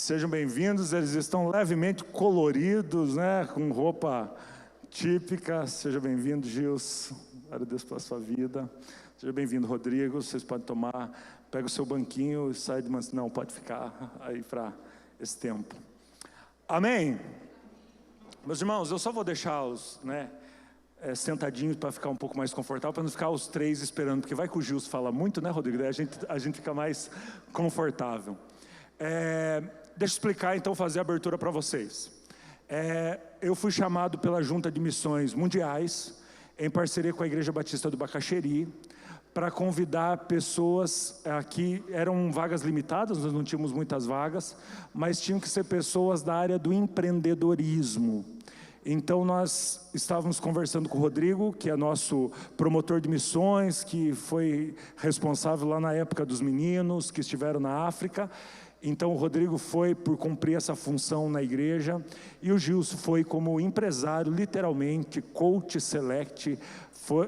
Sejam bem-vindos, eles estão levemente coloridos, né, com roupa típica. Seja bem-vindo, Gilson, glória a Deus pela sua vida. Seja bem-vindo, Rodrigo, vocês podem tomar, pega o seu banquinho e sai de uma... Não, pode ficar aí para esse tempo. Amém? Meus irmãos, eu só vou deixá-los, sentadinhos para ficar um pouco mais confortável, para não ficar os três esperando, porque vai que o Gilson fala muito, né, Rodrigo? Daí a gente fica mais confortável. Deixa eu explicar, então, fazer a abertura para vocês. Eu fui chamado pela Junta de Missões Mundiais, em parceria com a Igreja Batista do Bacaxeri, para convidar pessoas. Aqui eram vagas limitadas, nós não tínhamos muitas vagas, mas tinham que ser pessoas da área do empreendedorismo. Então nós estávamos conversando com o Rodrigo, que é nosso promotor de missões, que foi responsável lá na época dos meninos que estiveram na África. Então o Rodrigo foi por cumprir essa função na igreja, e o Gilson foi como empresário, literalmente, coach select.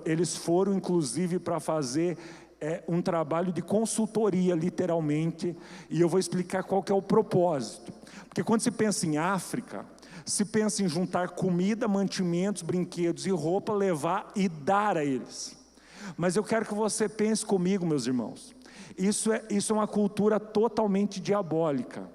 Eles foram inclusive para fazer um trabalho de consultoria, literalmente, e eu vou explicar qual que é o propósito. Porque quando se pensa em África, se pensa em juntar comida, mantimentos, brinquedos e roupa, levar e dar a eles. Mas eu quero que você pense comigo, meus irmãos, isso é uma cultura totalmente diabólica.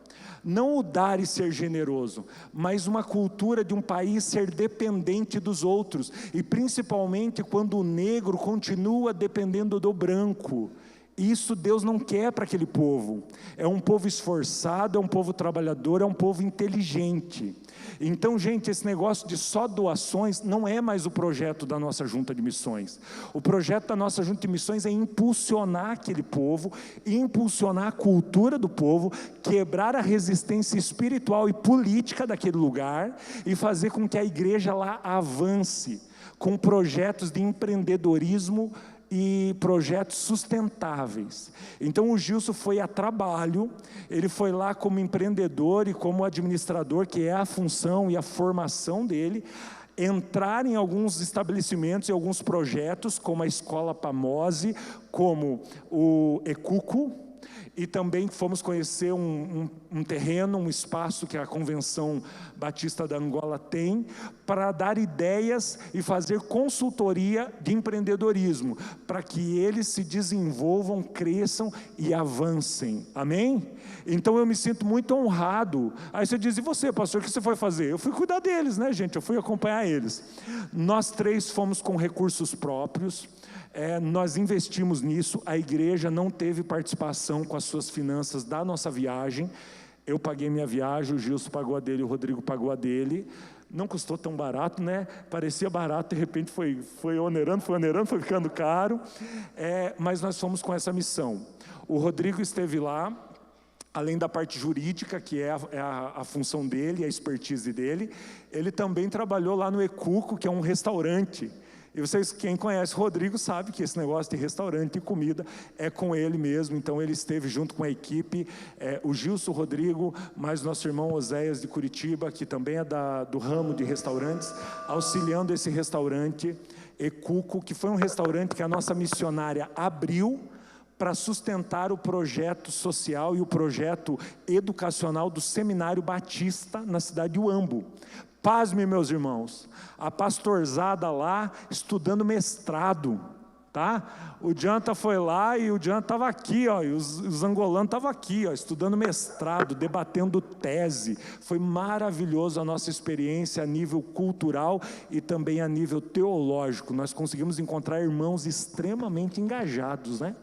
Não o dar e ser generoso, mas uma cultura de um país ser dependente dos outros, e principalmente quando o negro continua dependendo do branco. Isso Deus não quer para aquele povo. É um povo esforçado, é um povo trabalhador, é um povo inteligente. Então, gente, esse negócio de só doações não é mais o projeto da nossa Junta de Missões. O projeto da nossa Junta de Missões é impulsionar aquele povo, impulsionar a cultura do povo, quebrar a resistência espiritual e política daquele lugar e fazer com que a igreja lá avance com projetos de empreendedorismo e projetos sustentáveis. Então o Gilson foi a trabalho, ele foi lá como empreendedor e como administrador, que é a função e a formação dele, entrar em alguns estabelecimentos e alguns projetos, como a Escola Pamose, como o ECUCO, e também fomos conhecer um terreno, um espaço que a Convenção Batista da Angola tem, para dar ideias e fazer consultoria de empreendedorismo, para que eles se desenvolvam, cresçam e avancem, amém? Então eu me sinto muito honrado. Aí você diz, e você, pastor, o que você foi fazer? Eu fui cuidar deles, né, gente? Eu fui acompanhar eles. Nós três fomos com recursos próprios. Nós investimos nisso. A igreja não teve participação com as suas finanças da nossa viagem. Eu paguei minha viagem, o Gilson pagou a dele, o Rodrigo pagou a dele. Não custou tão barato, né? Parecia barato, de repente foi onerando, foi ficando caro. Mas nós fomos com essa missão. O Rodrigo esteve lá, além da parte jurídica, que é a função dele, a expertise dele. Ele também trabalhou lá no ECUCO, que é um restaurante. E vocês, quem conhece o Rodrigo, sabe que esse negócio de restaurante e comida é com ele mesmo. Então ele esteve junto com a equipe, o Gilson, o Rodrigo, mais nosso irmão Oséias de Curitiba, que também é do ramo de restaurantes, auxiliando esse restaurante ECUCO, que foi um restaurante que a nossa missionária abriu para sustentar o projeto social e o projeto educacional do Seminário Batista na cidade de Uambo. Pasme, meus irmãos, a pastorzada lá estudando mestrado, tá? O Janta foi lá e o Janta estava aqui, ó, e os angolanos estavam aqui, ó, estudando mestrado, debatendo tese. Foi maravilhoso a nossa experiência a nível cultural e também a nível teológico. Nós conseguimos encontrar irmãos extremamente engajados, né?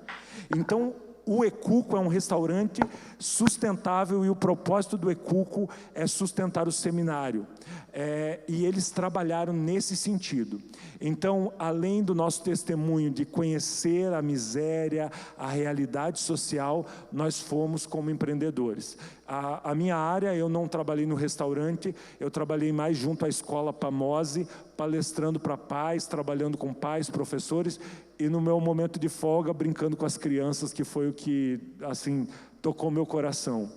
Então, o ECUCO é um restaurante sustentável, e o propósito do ECUCO é sustentar o seminário. E eles trabalharam nesse sentido. Então, além do nosso testemunho de conhecer a miséria, a realidade social, nós fomos como empreendedores. A minha área, eu não trabalhei no restaurante, eu trabalhei mais junto à Escola Pamose, palestrando para pais, trabalhando com pais, professores, e no meu momento de folga, brincando com as crianças, que foi o que, assim, tocou meu coração.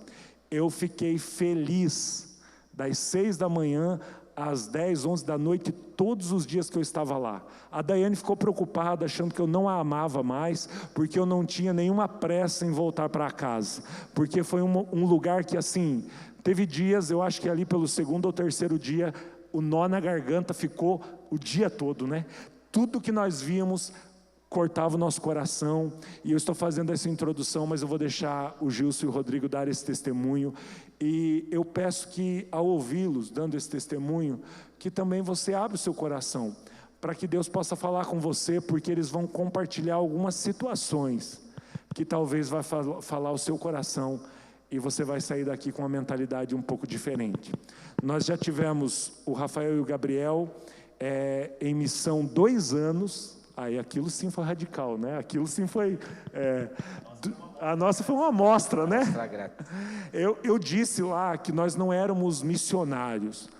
Eu fiquei feliz das 6 da manhã às 10, 11 da noite, todos os dias que eu estava lá. A Daiane ficou preocupada, achando que eu não a amava mais, porque eu não tinha nenhuma pressa em voltar para casa, porque foi um lugar que, assim, teve dias, eu acho que ali pelo segundo ou terceiro dia, o nó na garganta ficou o dia todo, né? Tudo que nós víamos cortava o nosso coração, e eu estou fazendo essa introdução, mas eu vou deixar o Gilson e o Rodrigo dar esse testemunho, e eu peço que, ao ouvi-los, dando esse testemunho, que também você abra o seu coração, para que Deus possa falar com você, porque eles vão compartilhar algumas situações, que talvez vai falar o seu coração, e você vai sair daqui com uma mentalidade um pouco diferente. Nós já tivemos o Rafael e o Gabriel em missão 2 anos, aí aquilo sim foi radical, né? Aquilo sim foi... a nossa foi uma amostra, né? Eu disse lá que nós não éramos missionários,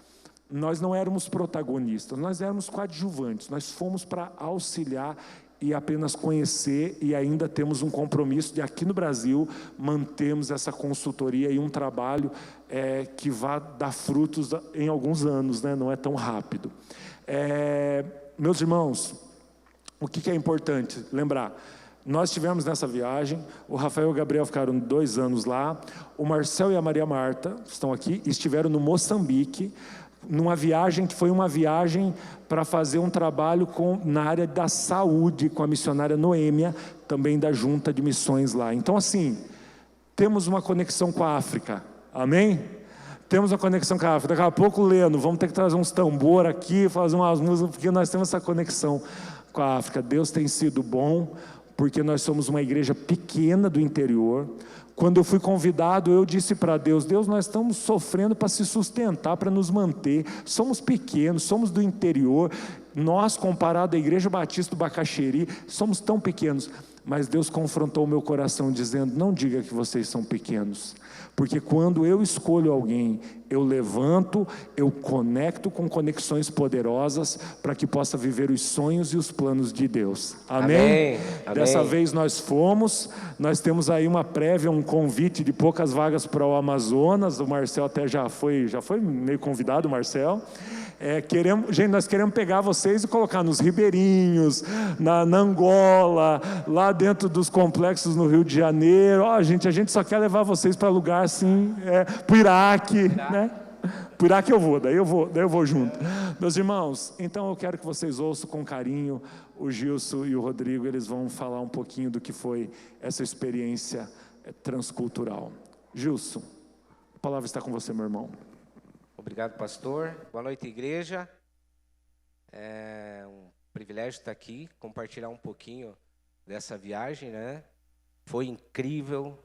nós não éramos protagonistas, nós éramos coadjuvantes, nós fomos para auxiliar e apenas conhecer, e ainda temos um compromisso de aqui no Brasil mantermos essa consultoria e um trabalho que vai dar frutos em alguns anos, né? Não é tão rápido. Meus irmãos, o que é importante lembrar? Nós estivemos nessa viagem, o Rafael e o Gabriel ficaram 2 anos lá, o Marcel e a Maria Marta estão aqui, estiveram no Moçambique, numa viagem que foi uma viagem para fazer um trabalho na área da saúde, com a missionária Noêmia, também da junta de missões lá. Então, assim, temos uma conexão com a África, amém? Temos uma conexão com a África. Daqui a pouco, Leno, vamos ter que trazer uns tambor aqui, fazer umas músicas, porque nós temos essa conexão com a África. Deus tem sido bom, porque nós somos uma igreja pequena do interior. Quando eu fui convidado, eu disse para Deus, nós estamos sofrendo para se sustentar, para nos manter, somos pequenos, somos do interior, nós, comparado à Igreja Batista do Bacaxeri, somos tão pequenos, mas Deus confrontou o meu coração, dizendo, não diga que vocês são pequenos, porque quando eu escolho alguém, eu levanto, eu conecto com conexões poderosas, para que possa viver os sonhos e os planos de Deus, amém? Dessa vez nós temos aí uma prévia, um convite de poucas vagas para o Amazonas, o Marcel até já foi meio convidado, Marcel. Nós queremos pegar vocês e colocar nos ribeirinhos, na Angola, lá dentro dos complexos no Rio de Janeiro. A gente só quer levar vocês para lugar assim, para o Iraque, né? Para o Iraque daí eu vou junto. Meus irmãos, então eu quero que vocês ouçam com carinho o Gilson e o Rodrigo, eles vão falar um pouquinho do que foi essa experiência transcultural. Gilson, a palavra está com você, meu irmão. Obrigado, pastor. Boa noite, igreja. É um privilégio estar aqui, compartilhar um pouquinho dessa viagem, né? Foi incrível,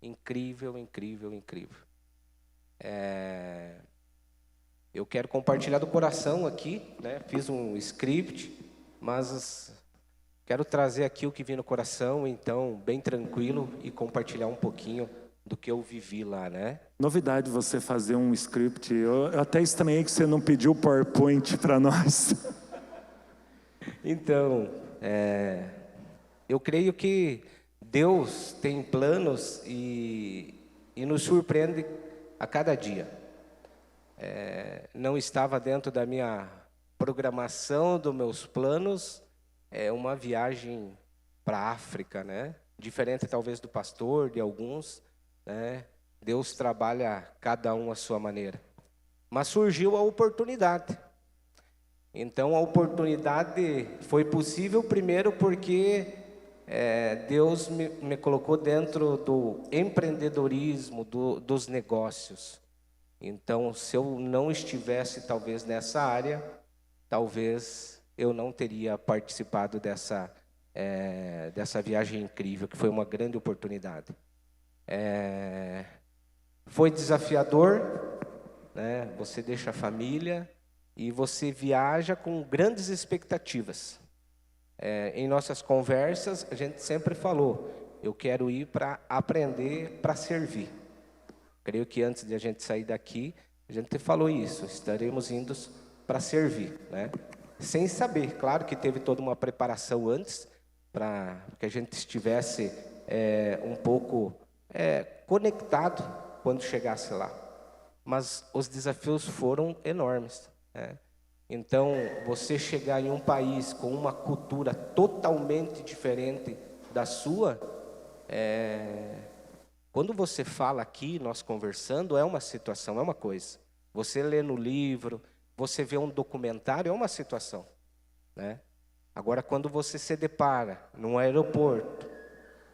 incrível, incrível, incrível. Eu quero compartilhar do coração aqui, né? Fiz um script, mas quero trazer aqui o que vem no coração, então, bem tranquilo, e compartilhar um pouquinho do que eu vivi lá, né? Novidade você fazer um script. Eu até estranhei que você não pediu o PowerPoint para nós. Então, eu creio que Deus tem planos e nos surpreende a cada dia. Não estava dentro da minha programação, dos meus planos, uma viagem para a África, né? Diferente talvez do pastor, de alguns, né? Deus trabalha cada um à sua maneira. Mas surgiu a oportunidade. Então a oportunidade foi possível primeiro porque Deus me colocou dentro do empreendedorismo, dos negócios. Então se eu não estivesse talvez nessa área, talvez eu não teria participado dessa viagem incrível, que foi uma grande oportunidade. Foi desafiador, né? Você deixa a família e você viaja com grandes expectativas. Em nossas conversas, a gente sempre falou, eu quero ir para aprender, para servir. Creio que antes de a gente sair daqui, a gente falou isso, estaremos indo para servir, né? Sem saber, claro que teve toda uma preparação antes, para que a gente estivesse um pouco conectado quando chegasse lá. Mas os desafios foram enormes. né? Então, você chegar em um país com uma cultura totalmente diferente da sua, quando você fala aqui, nós conversando, é uma situação, é uma coisa. Você lê no livro, você vê um documentário, é uma situação, né? Agora, quando você se depara num aeroporto,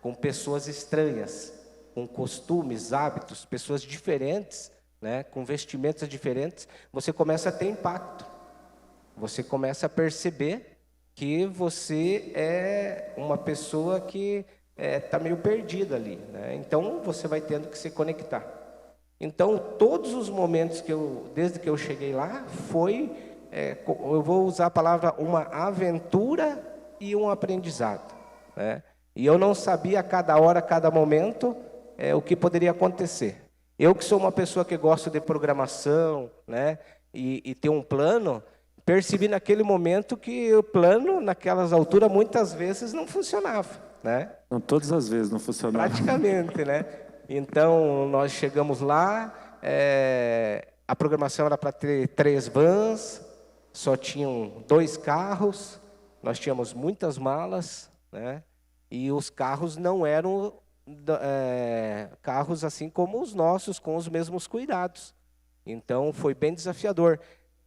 com pessoas estranhas, com costumes, hábitos, pessoas diferentes, né, com vestimentas diferentes, você começa a ter impacto. Você começa a perceber que você é uma pessoa que está meio perdida ali, né? Então, você vai tendo que se conectar. Então, todos os momentos desde que eu cheguei lá, eu vou usar a palavra uma aventura e um aprendizado, né? E eu não sabia a cada hora, a cada momento, o que poderia acontecer. Eu que sou uma pessoa que gosto de programação, né, e ter um plano, percebi naquele momento que o plano, naquelas alturas, muitas vezes não funcionava, né? Não, todas as vezes não funcionava. Praticamente, né? Então, nós chegamos lá, a programação era para ter 3 vans, só tinham 2 carros, nós tínhamos muitas malas, né? E os carros não eram carros assim como os nossos, com os mesmos cuidados. Então, foi bem desafiador.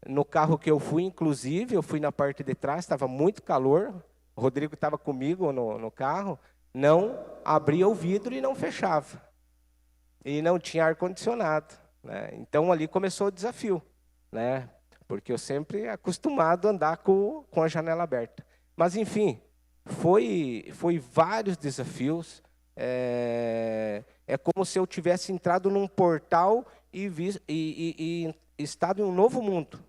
No carro que eu fui, inclusive, eu fui na parte de trás, estava muito calor, o Rodrigo estava comigo no carro, não abria o vidro e não fechava. E não tinha ar-condicionado, né? Então, ali começou o desafio, né? Porque eu sempre acostumado a andar com a janela aberta. Mas, enfim, foi vários desafios. É como se eu tivesse entrado num portal e estado em um novo mundo,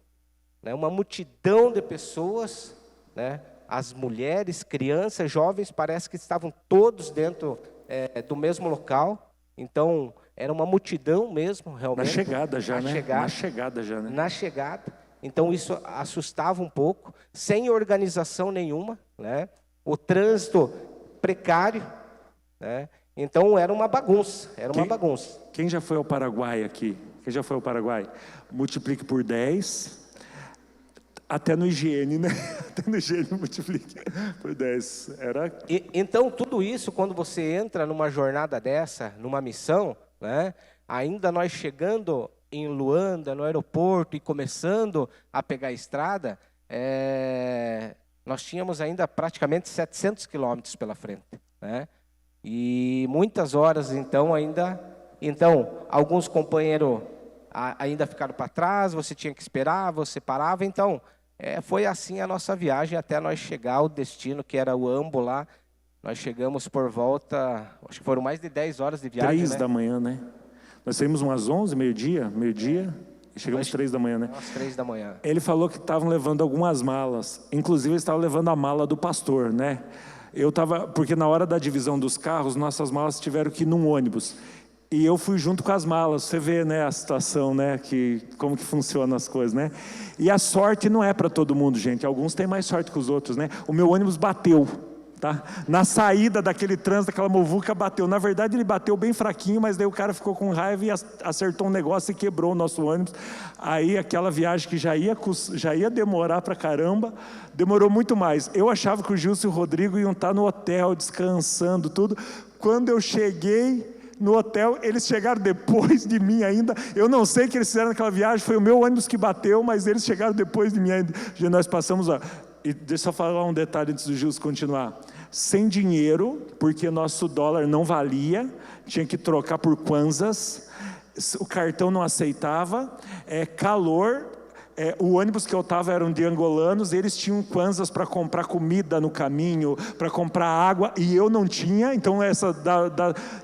né? Uma multidão de pessoas, né? As mulheres, crianças, jovens, parece que estavam todos dentro do mesmo local. Então, era uma multidão mesmo, realmente. Na chegada já, né? Na chegada já, né? Na chegada. Então, isso assustava um pouco, sem organização nenhuma, né? O trânsito precário, né? Então, era uma bagunça, bagunça. Quem já foi ao Paraguai aqui? Quem já foi ao Paraguai? Multiplique por 10, até no higiene, né? Até no higiene multiplique por 10. Então, tudo isso, quando você entra numa jornada dessa, numa missão, né? Ainda nós chegando em Luanda, no aeroporto, e começando a pegar a estrada, nós tínhamos ainda praticamente 700 quilômetros pela frente, né? E muitas horas, então, alguns companheiros ainda ficaram para trás, você tinha que esperar, você parava. Então, foi assim a nossa viagem até nós chegar ao destino, que era o Ambo lá. Nós chegamos por volta, acho que foram mais de 10 horas de viagem, 3 né? da manhã, né? Nós saímos umas 11, meio-dia, e chegamos 3 da manhã, né? Às 3 da manhã. Ele falou que estavam levando algumas malas, inclusive eles estavam levando a mala do pastor, né? Porque na hora da divisão dos carros, nossas malas tiveram que ir num ônibus. E eu fui junto com as malas. Você vê, né, a situação, né, como que funcionam as coisas, né? E a sorte não é para todo mundo, gente. Alguns têm mais sorte que os outros, né? O meu ônibus bateu, tá? Na saída daquele trânsito, daquela muvuca, bateu. Na verdade, ele bateu bem fraquinho, mas daí o cara ficou com raiva e acertou um negócio e quebrou o nosso ônibus. Aí aquela viagem que já ia demorar pra caramba, demorou muito mais. Eu achava que o Gilson e o Rodrigo iam estar no hotel, descansando, tudo. Quando eu cheguei no hotel, eles chegaram depois de mim ainda. Eu não sei o que eles fizeram naquela viagem, foi o meu ônibus que bateu, mas eles chegaram depois de mim ainda. Nós passamos, e deixa eu falar um detalhe antes do Gilson continuar. Sem dinheiro, porque nosso dólar não valia, tinha que trocar por kwanzas, o cartão não aceitava, calor. O ônibus que eu estava eram de angolanos, eles tinham kwanzas para comprar comida no caminho, para comprar água, e eu não tinha. Então,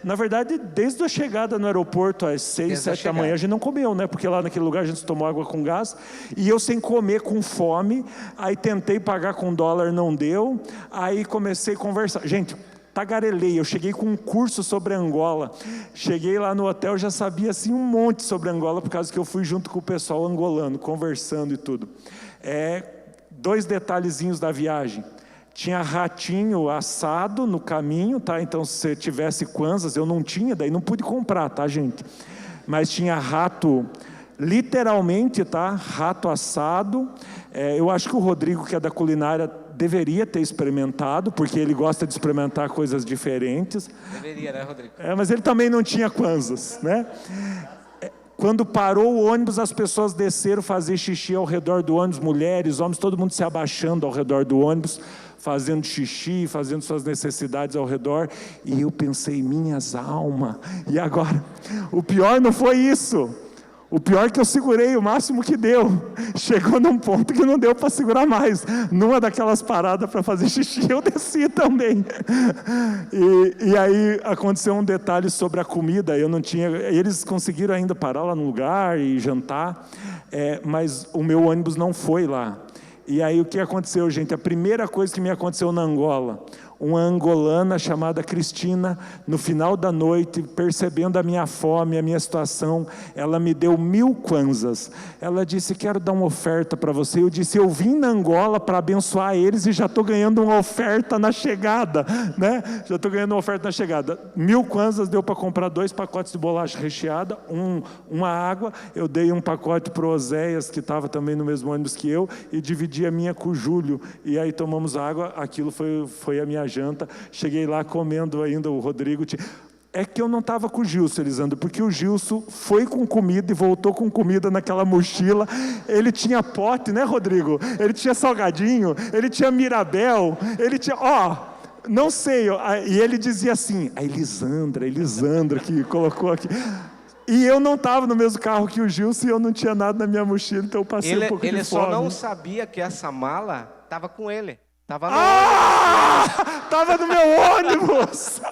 na verdade, desde a chegada no aeroporto, às 6, 7 da manhã, a gente não comeu, né? Porque lá naquele lugar a gente tomou água com gás, e eu sem comer, com fome. Aí tentei pagar com dólar, não deu. Aí comecei a conversar. Gente, tagarelei, eu cheguei com um curso sobre Angola, cheguei lá no hotel, já sabia assim um monte sobre Angola, por causa que eu fui junto com o pessoal angolano, conversando e tudo. 2 detalhezinhos da viagem, tinha ratinho assado no caminho, tá? Então se você tivesse kwanzas, eu não tinha, daí não pude comprar, tá, gente? Mas tinha rato literalmente, tá? Rato assado. Eu acho que o Rodrigo, que é da culinária, deveria ter experimentado, porque ele gosta de experimentar coisas diferentes. Deveria, né, Rodrigo? Mas ele também não tinha kwanzas, né? Quando parou o ônibus, as pessoas desceram fazer xixi ao redor do ônibus, mulheres, homens, todo mundo se abaixando ao redor do ônibus, fazendo xixi, fazendo suas necessidades ao redor, e eu pensei, minhas almas, e agora? O pior não foi isso, o pior é que eu segurei o máximo que deu, chegou num ponto que não deu para segurar mais, numa daquelas paradas para fazer xixi, eu desci também, e aí aconteceu um detalhe sobre a comida, eu não tinha, eles conseguiram ainda parar lá no lugar e jantar, mas o meu ônibus não foi lá. E aí o que aconteceu, gente? A primeira coisa que me aconteceu na Angola, uma angolana chamada Cristina, no final da noite, percebendo a minha fome, a minha situação, ela me deu 1000 kwanzas. Ela disse, quero dar uma oferta para você. Eu disse, eu vim na Angola para abençoar eles e já estou ganhando uma oferta na chegada, né? Já estou ganhando uma oferta na chegada. 1000 kwanzas deu para comprar 2 pacotes de bolacha recheada, uma água. Eu dei um pacote para o Oséias, que estava também no mesmo ônibus que eu, e dividi a minha com o Júlio. E aí tomamos água, aquilo foi a minha janta. Cheguei lá comendo ainda, o Rodrigo. É que eu não estava com o Gilson, Elisandro, porque o Gilson foi com comida e voltou com comida naquela mochila. Ele tinha pote, né, Rodrigo? Ele tinha salgadinho, ele tinha Mirabel, ele tinha, não sei, e ele dizia assim, a Elisandra que colocou aqui. E eu não estava no mesmo carro que o Gilson e eu não tinha nada na minha mochila, então eu passei um pouco de fome. Ele só não sabia que essa mala estava com ele. Estava no ônibus. Estava no meu ônibus.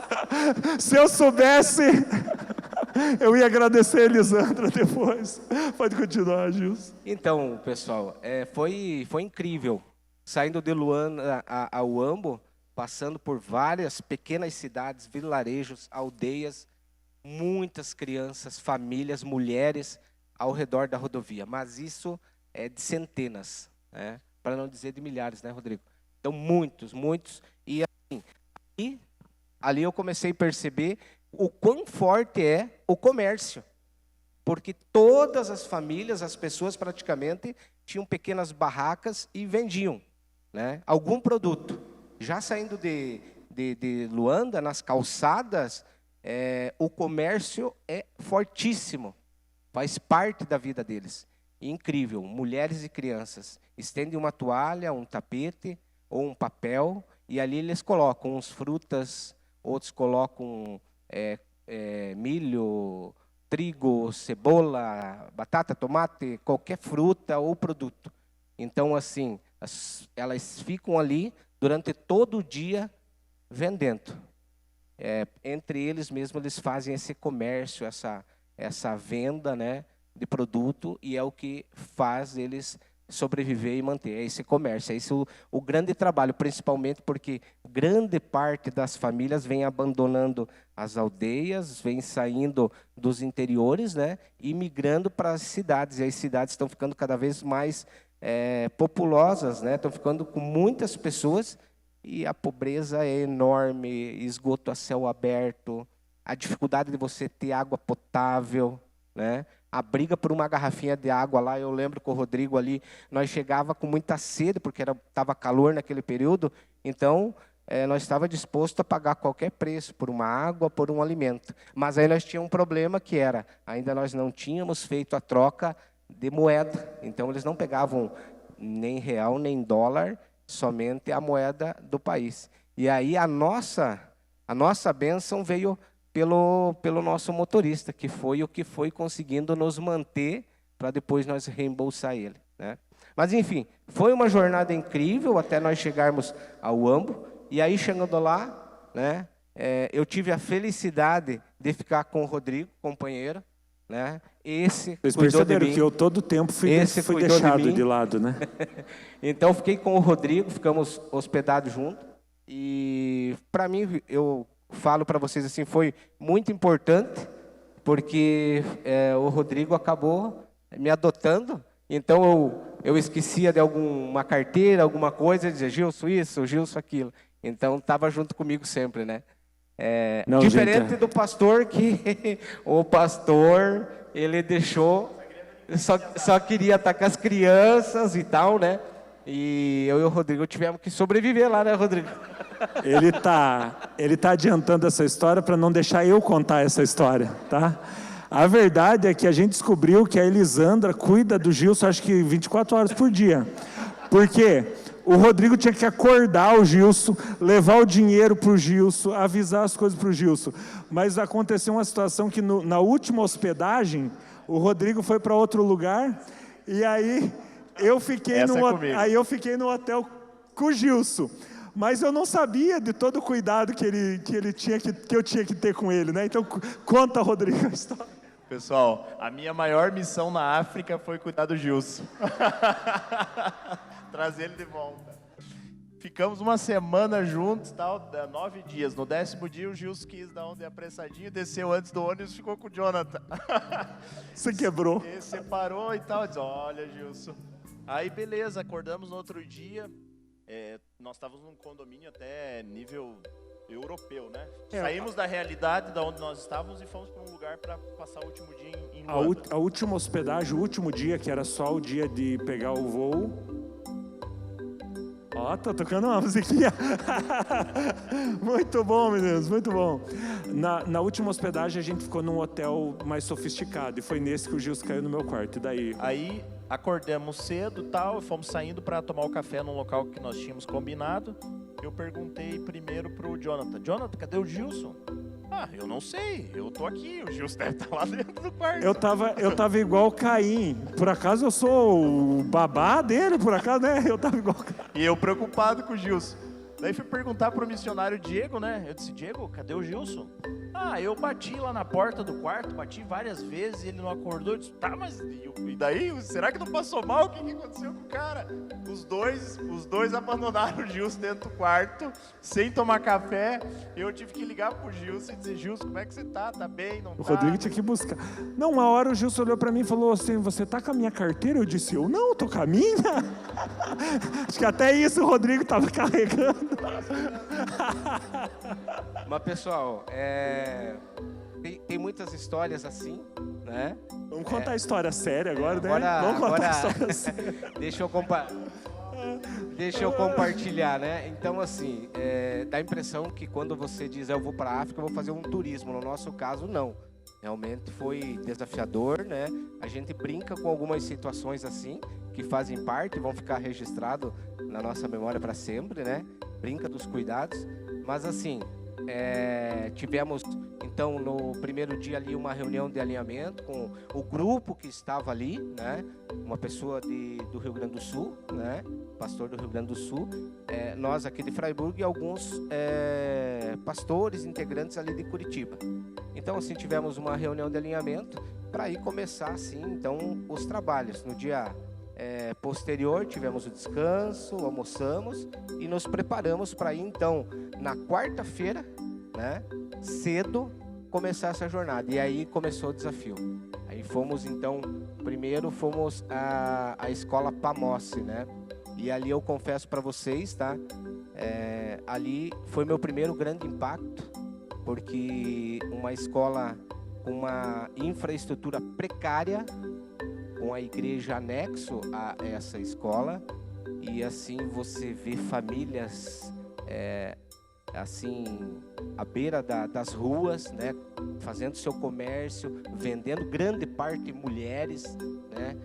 Se eu soubesse, eu ia agradecer a Elisandra depois. Pode continuar, Gilson. Então, pessoal, foi incrível. Saindo de Luanda a Uambo, passando por várias pequenas cidades, vilarejos, aldeias, muitas crianças, famílias, mulheres ao redor da rodovia. Mas isso é de centenas, né? Para não dizer de milhares, né, Rodrigo? Então, muitos. E assim, ali eu comecei a perceber o quão forte é o comércio. Porque todas as famílias, as pessoas praticamente, tinham pequenas barracas e vendiam, né, algum produto. Já saindo de Luanda, nas calçadas, o comércio é fortíssimo. Faz parte da vida deles. Incrível. Mulheres e crianças estendem uma toalha, um tapete ou um papel, e ali eles colocam uns frutas, outros colocam milho, trigo, cebola, batata, tomate, qualquer fruta ou produto. Então, assim, elas ficam ali durante todo o dia vendendo. Entre eles mesmos, eles fazem esse comércio, essa venda, né, de produto, e é o que faz eles sobreviver e manter, esse comércio, esse o grande trabalho, principalmente porque grande parte das famílias vem abandonando as aldeias, vem saindo dos interiores, né, e migrando para as cidades, e as cidades estão ficando cada vez mais populosas, né, estão ficando com muitas pessoas, e a pobreza é enorme, esgoto a céu aberto, a dificuldade de você ter água potável, né? A briga por uma garrafinha de água lá, eu lembro com o Rodrigo ali, nós chegava com muita sede, porque estava calor naquele período, então nós estava disposto a pagar qualquer preço por uma água, por um alimento. Mas aí nós tínhamos um problema que era, ainda nós não tínhamos feito a troca de moeda, então eles não pegavam nem real, nem dólar, somente a moeda do país. E aí a nossa bênção veio pelo nosso motorista, que foi o que foi conseguindo nos manter para depois nós reembolsar ele, né? Mas enfim, foi uma jornada incrível até nós chegarmos ao Uambo. E aí chegando lá, né, eu tive a felicidade de ficar com o Rodrigo, companheiro, né? Esse Vocês cuidou de perceberam mim. que eu todo tempo fui Cuidou deixado de lado, né? Então fiquei com o Rodrigo, ficamos hospedados juntos. E para mim, eu falo para vocês assim, foi muito importante, porque o Rodrigo acabou me adotando. Então eu esquecia de alguma carteira, alguma coisa, dizia Gilson isso, Gilson aquilo. Então estava junto comigo sempre, né? Não, Diferente do pastor, que o pastor ele deixou só queria estar com as crianças e tal, né? E eu e o Rodrigo tivemos que sobreviver lá, né, Rodrigo? Ele tá adiantando essa história para não deixar eu contar essa história, tá? A verdade é que a gente descobriu que a Elisandra cuida do Gilson, acho que 24 horas por dia. Por quê? O Rodrigo tinha que acordar o Gilson, levar o dinheiro para o Gilson, avisar as coisas para o Gilson. Mas aconteceu uma situação que na última hospedagem, o Rodrigo foi para outro lugar e aí eu fiquei no hotel com o Gilson. Mas eu não sabia de todo o cuidado que eu tinha que ter com ele, né? Então conta, Rodrigo, a história. Pessoal, a minha maior missão na África foi cuidar do Gilson. Trazer ele de volta. Ficamos uma semana juntos, tal, 9 dias. No 10º dia, o Gilson quis dar um apressadinho, desceu antes do ônibus e ficou com o Jonathan. Você quebrou. Ele separou e tal. Diz, olha, Gilson. Aí, beleza, acordamos no outro dia. Nós estávamos num condomínio até nível europeu, né? Saímos da realidade da onde nós estávamos e fomos para um lugar para passar o último dia em Luanda. A última hospedagem, o último dia, que era só o dia de pegar o voo. Ó, tô tocando uma musiquinha. Muito bom, meninos, muito bom. Na última hospedagem a gente ficou num hotel mais sofisticado e foi nesse que o Gilson caiu no meu quarto. E daí? Aí acordamos cedo, tal, fomos saindo para tomar o café num local que nós tínhamos combinado. Eu perguntei primeiro pro Jonathan, cadê o Gilson? Ah, eu não sei, eu tô aqui, o Gilson deve estar lá dentro do quarto. Eu tava igual o Caim, por acaso eu sou o babá dele, por acaso, né? Eu tava igual o Caim. E eu preocupado com o Gilson. Daí fui perguntar pro missionário Diego, né? Eu disse, Diego, cadê o Gilson? Ah, eu bati lá na porta do quarto, bati várias vezes e ele não acordou. Eu disse, tá, mas e daí? Será que não passou mal? O que aconteceu com o cara? Os dois abandonaram o Gilson dentro do quarto, sem tomar café. Eu tive que ligar pro Gilson e dizer, Gilson, como é que você tá? Tá bem? Não tá? O Rodrigo tinha que buscar. Não, uma hora o Gilson olhou pra mim e falou assim, você tá com a minha carteira? Eu disse, eu não, tô com a minha. Acho que até isso o Rodrigo tava carregando. Mas, pessoal, tem muitas histórias assim, né? Vamos contar a história séria agora, né? Vamos contar agora, a história séria. Deixa eu compartilhar, né? Então, assim, dá a impressão que quando você diz eu vou para a África, eu vou fazer um turismo. No nosso caso, não. Realmente foi desafiador, né? A gente brinca com algumas situações assim, que fazem parte, vão ficar registrados na nossa memória para sempre, né? Brinca dos cuidados. Mas, assim, tivemos, então, no primeiro dia ali uma reunião de alinhamento com o grupo que estava ali, né? Uma pessoa do Rio Grande do Sul, né? Pastor do Rio Grande do Sul, nós aqui de Freiburg e alguns pastores integrantes ali de Curitiba. Então, assim, tivemos uma reunião de alinhamento para ir começar, assim, então, os trabalhos. No dia posterior, tivemos o descanso, almoçamos e nos preparamos para ir, então, na quarta-feira, né, cedo, começar essa jornada. E aí começou o desafio. Aí fomos, então, primeiro fomos à escola Pamosse, né? E ali eu confesso para vocês, tá? Ali foi meu primeiro grande impacto, porque uma escola com uma infraestrutura precária, com a igreja anexo a essa escola, e assim você vê famílias assim à beira das ruas, né, fazendo seu comércio, vendendo, grande parte mulheres, né,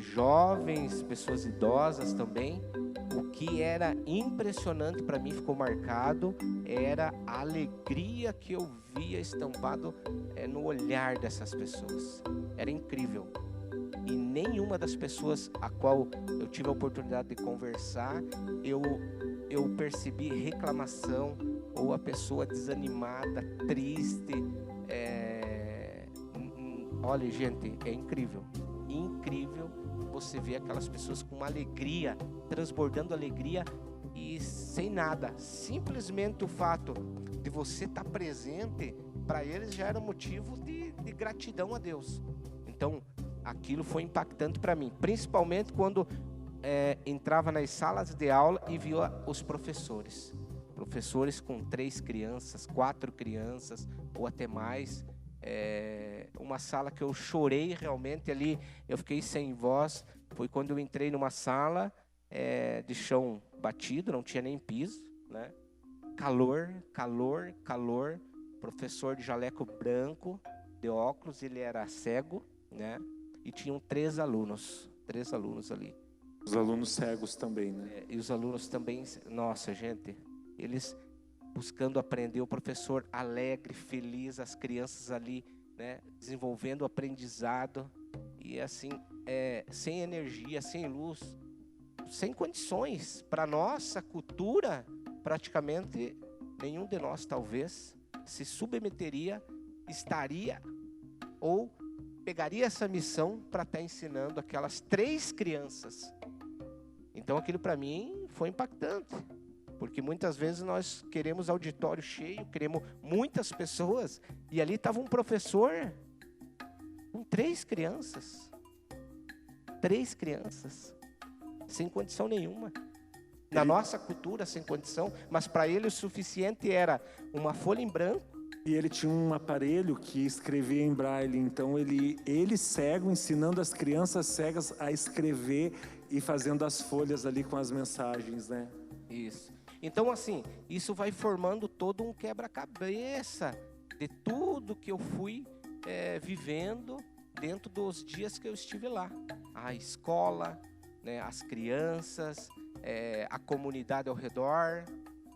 jovens, pessoas idosas também. O que era impressionante para mim, ficou marcado, era a alegria que eu via estampado no olhar dessas pessoas. Era incrível. E nenhuma das pessoas a qual eu tive a oportunidade de conversar, eu percebi reclamação ou a pessoa desanimada, triste. Olha, gente, é incrível. Incrível você ver aquelas pessoas com uma alegria, transbordando alegria e sem nada. Simplesmente o fato de você estar presente, para eles já era motivo de gratidão a Deus. Então, aquilo foi impactante para mim, principalmente quando entrava nas salas de aula e via os professores com 3 crianças, 4 crianças ou até mais, uma sala que eu chorei realmente ali, eu fiquei sem voz. Foi quando eu entrei numa sala de chão batido, não tinha nem piso, né? Calor, calor, calor. Professor de jaleco branco, de óculos, ele era cego, né? E tinham 3 alunos ali. Os alunos cegos também, né? E os alunos também, nossa, gente, eles buscando aprender, o professor alegre, feliz, as crianças ali, né, desenvolvendo o aprendizado, e assim, sem energia, sem luz, sem condições. Para nossa cultura, praticamente nenhum de nós talvez se submeteria, estaria ou pegaria essa missão para estar ensinando aquelas 3 crianças. Então aquilo para mim foi impactante, porque muitas vezes nós queremos auditório cheio, queremos muitas pessoas, e ali estava um professor com 3 crianças, sem condição nenhuma. Na nossa cultura, sem condição, mas para ele o suficiente era uma folha em branco. E ele tinha um aparelho que escrevia em braille, então ele cego, ensinando as crianças cegas a escrever e fazendo as folhas ali com as mensagens, né? Isso. Então, assim, isso vai formando todo um quebra-cabeça de tudo que eu fui vivendo dentro dos dias que eu estive lá. A escola, né, as crianças, a comunidade ao redor.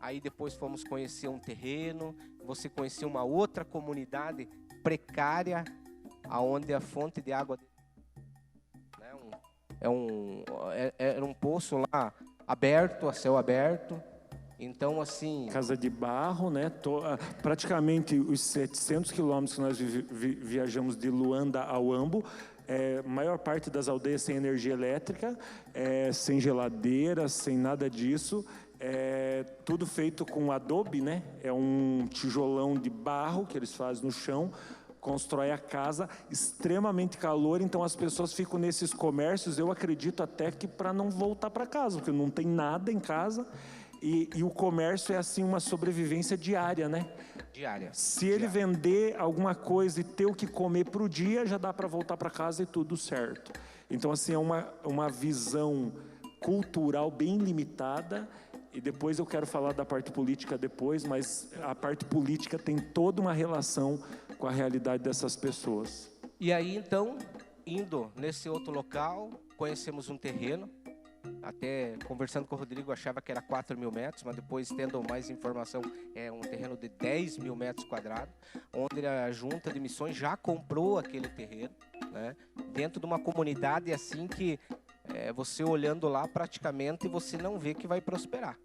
Aí depois fomos conhecer um terreno, você conheceu uma outra comunidade precária, aonde a fonte de água, né, era um poço lá aberto, a céu aberto. Então, assim... Casa de barro, né? Praticamente os 700 quilômetros que nós viajamos de Luanda ao Ambo, maior parte das aldeias sem energia elétrica, sem geladeira, sem nada disso. Tudo feito com adobe, né? É um tijolão de barro que eles fazem no chão, constrói a casa, extremamente calor, então as pessoas ficam nesses comércios, eu acredito até que para não voltar para casa, porque não tem nada em casa, e o comércio é assim uma sobrevivência diária, né? Diária. Se ele vender alguma coisa e ter o que comer para o dia, já dá para voltar para casa e tudo certo. Então assim, é uma visão cultural bem limitada. E depois eu quero falar da parte política depois, mas a parte política tem toda uma relação com a realidade dessas pessoas. E aí, então, indo nesse outro local, conhecemos um terreno. Até conversando com o Rodrigo, achava que era 4.000 metros, mas depois, tendo mais informação, é um terreno de 10.000 metros quadrados, onde a Junta de Missões já comprou aquele terreno, né, dentro de uma comunidade assim que você olhando lá, praticamente você não vê que vai prosperar.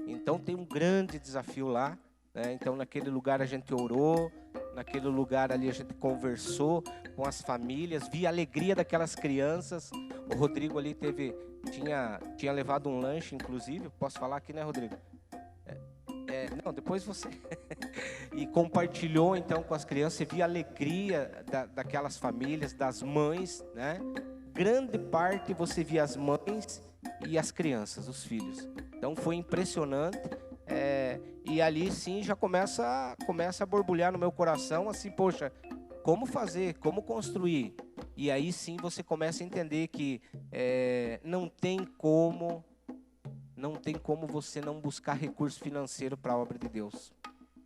Então tem um grande desafio lá, né? Então naquele lugar a gente orou, naquele lugar ali a gente conversou com as famílias, vi a alegria daquelas crianças. O Rodrigo ali tinha levado um lanche, inclusive, posso falar aqui, né, Rodrigo? Não, depois você... E compartilhou então com as crianças, vi a alegria daquelas famílias, das mães, né? Grande parte você via as mães e as crianças, os filhos. Então foi impressionante, e ali sim já começa a borbulhar no meu coração, assim, poxa, como fazer, como construir? E aí sim você começa a entender que não tem como você não buscar recurso financeiro para a obra de Deus.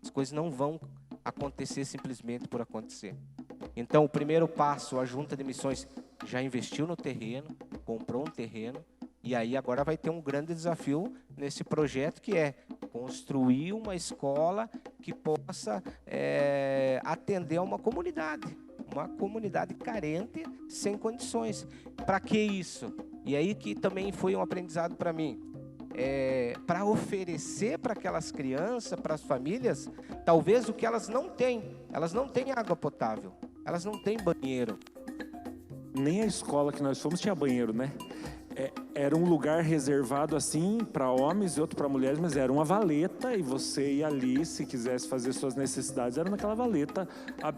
As coisas não vão acontecer simplesmente por acontecer. Então o primeiro passo, a Junta de Missões já investiu no terreno, comprou um terreno, e aí agora vai ter um grande desafio nesse projeto, que é construir uma escola que possa atender a uma comunidade carente, sem condições. Para que isso? E aí que também foi um aprendizado para mim. Para oferecer para aquelas crianças, para as famílias, talvez o que elas não têm. Elas não têm água potável, elas não têm banheiro. Nem a escola que nós fomos tinha banheiro, né? Era um lugar reservado assim para homens e outro para mulheres, mas era uma valeta e você ia ali, se quisesse fazer suas necessidades, era naquela valeta,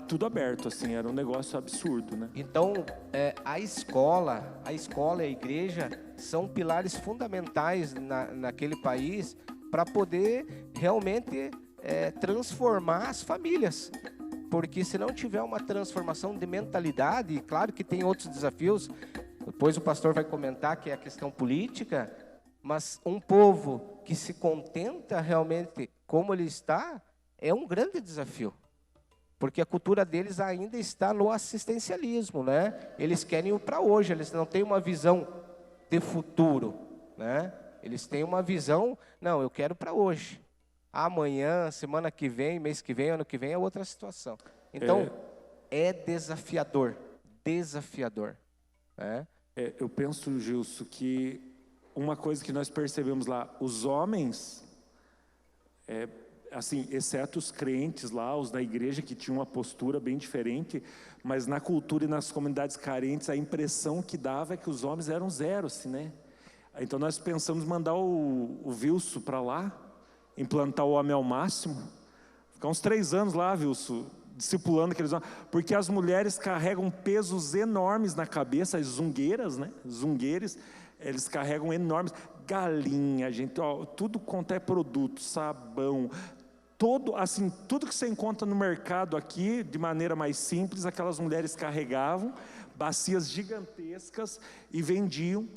tudo aberto, assim, era um negócio absurdo, né? Então, a escola e a igreja são pilares fundamentais naquele país para poder realmente transformar as famílias. porque se não tiver uma transformação de mentalidade, claro que tem outros desafios, depois o pastor vai comentar que é a questão política, mas um povo que se contenta realmente como ele está, é um grande desafio. Porque a cultura deles ainda está no assistencialismo, né? Eles querem o para hoje, eles não têm uma visão de futuro, né? Eles têm uma visão, não, eu quero para hoje. Amanhã, semana que vem, mês que vem, ano que vem é outra situação. Então, é desafiador, né? Eu penso, Gilson, que uma coisa que nós percebemos lá, os homens, assim, exceto os crentes lá, os da igreja que tinham uma postura bem diferente, mas na cultura e nas comunidades carentes, a impressão que dava é que os homens eram zero, assim, né? Então nós pensamos em mandar o Wilson para lá, implantar o homem ao máximo, ficar uns 3 anos lá, Wilson, discipulando aqueles homens, porque as mulheres carregam pesos enormes na cabeça, as zungueiras, né? Zungueires, eles carregam enormes, galinha, gente, ó, tudo quanto é produto, sabão, assim, tudo que você encontra no mercado aqui, de maneira mais simples, aquelas mulheres carregavam, bacias gigantescas e vendiam.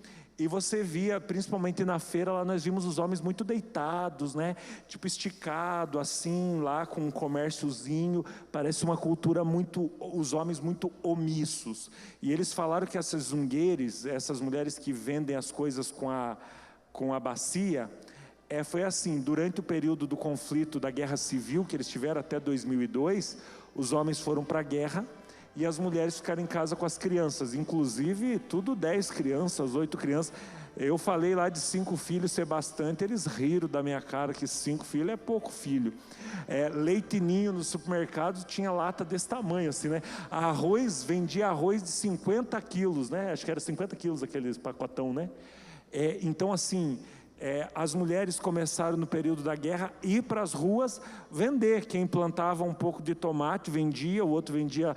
E você via, principalmente na feira, lá nós vimos os homens muito deitados, né? Tipo esticado, assim, lá com um comérciozinho. Parece uma cultura muito, os homens muito omissos. E eles falaram que essas zungueires, essas mulheres que vendem as coisas com a bacia, foi assim, durante o período do conflito da Guerra Civil, que eles tiveram até 2002, os homens foram para a guerra, e as mulheres ficaram em casa com as crianças, inclusive tudo 10 crianças, 8 crianças. Eu falei lá de 5 filhos ser bastante, eles riram da minha cara que 5 filhos é pouco filho. Leite Ninho no supermercado tinha lata desse tamanho, assim, né? Arroz, vendia arroz de 50 quilos, né? Acho que era 50 quilos aqueles pacotão, né? Então, assim, as mulheres começaram no período da guerra a ir para as ruas vender. Quem plantava um pouco de tomate vendia, o outro vendia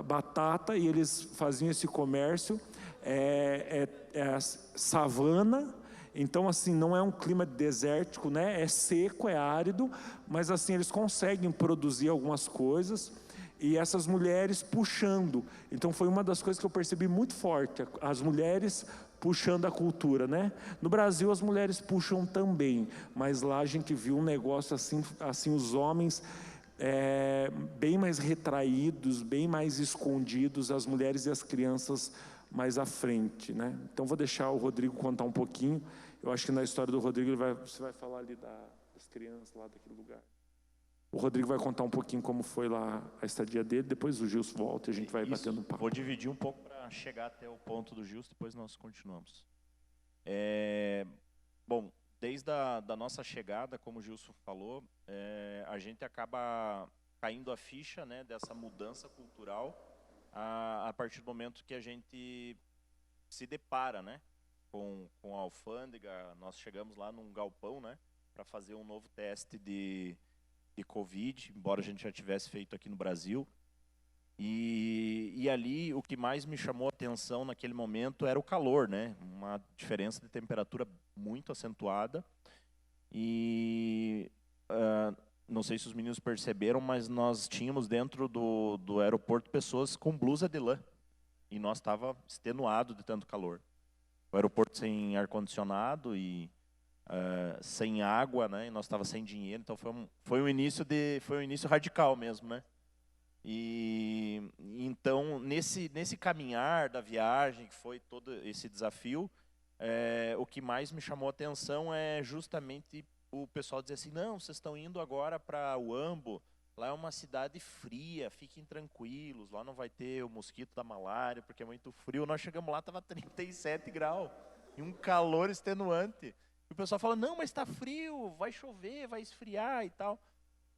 batata, e eles faziam esse comércio. Savana, então assim, não é um clima desértico, né? É seco, é árido, mas assim, eles conseguem produzir algumas coisas. E essas mulheres puxando, então foi uma das coisas que eu percebi muito forte, as mulheres puxando a cultura, né? No Brasil as mulheres puxam também, mas lá a gente viu um negócio assim os homens bem mais retraídos, bem mais escondidos, as mulheres e as crianças mais à frente, né? Então vou deixar o Rodrigo contar um pouquinho. Eu acho que na história do Rodrigo você vai falar ali das crianças lá daquele lugar. O Rodrigo vai contar um pouquinho como foi lá a estadia dele, depois o Gilson volta e a gente vai batendo um papo. Vou dividir um pouco para chegar até o ponto do Gilson, depois nós continuamos. Bom, desde a nossa chegada, como o Gilson falou, a gente acaba caindo a ficha, né, dessa mudança cultural a partir do momento que a gente se depara, né, com a alfândega. Nós chegamos lá num galpão, né, para fazer um novo teste de Covid, embora a gente já tivesse feito aqui no Brasil. E ali o que mais me chamou a atenção naquele momento era o calor, né? Uma diferença de temperatura muito acentuada. E não sei se os meninos perceberam, mas nós tínhamos dentro do aeroporto pessoas com blusa de lã. E nós estava extenuado de tanto calor. O aeroporto sem ar-condicionado e sem água, né? E nós estava sem dinheiro, então foi um início radical mesmo, né? E então nesse caminhar da viagem, que foi todo esse desafio, o que mais me chamou a atenção é justamente o pessoal dizer assim: não, vocês estão indo agora para Uambo, lá é uma cidade fria, fiquem tranquilos, lá não vai ter o mosquito da malária porque é muito frio. Nós chegamos lá, estava 37 graus e um calor extenuante. E o pessoal fala: não, mas está frio, vai chover, vai esfriar e tal.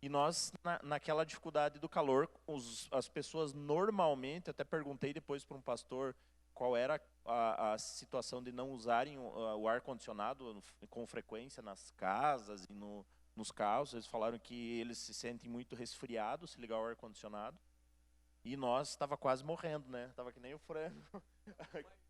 E nós, naquela dificuldade do calor, as pessoas normalmente, até perguntei depois para um pastor qual era a situação de não usarem o ar-condicionado com frequência nas casas e nos carros. Eles falaram que eles se sentem muito resfriados se ligar o ar-condicionado. E nós estava quase morrendo, né? Estava que nem o frango.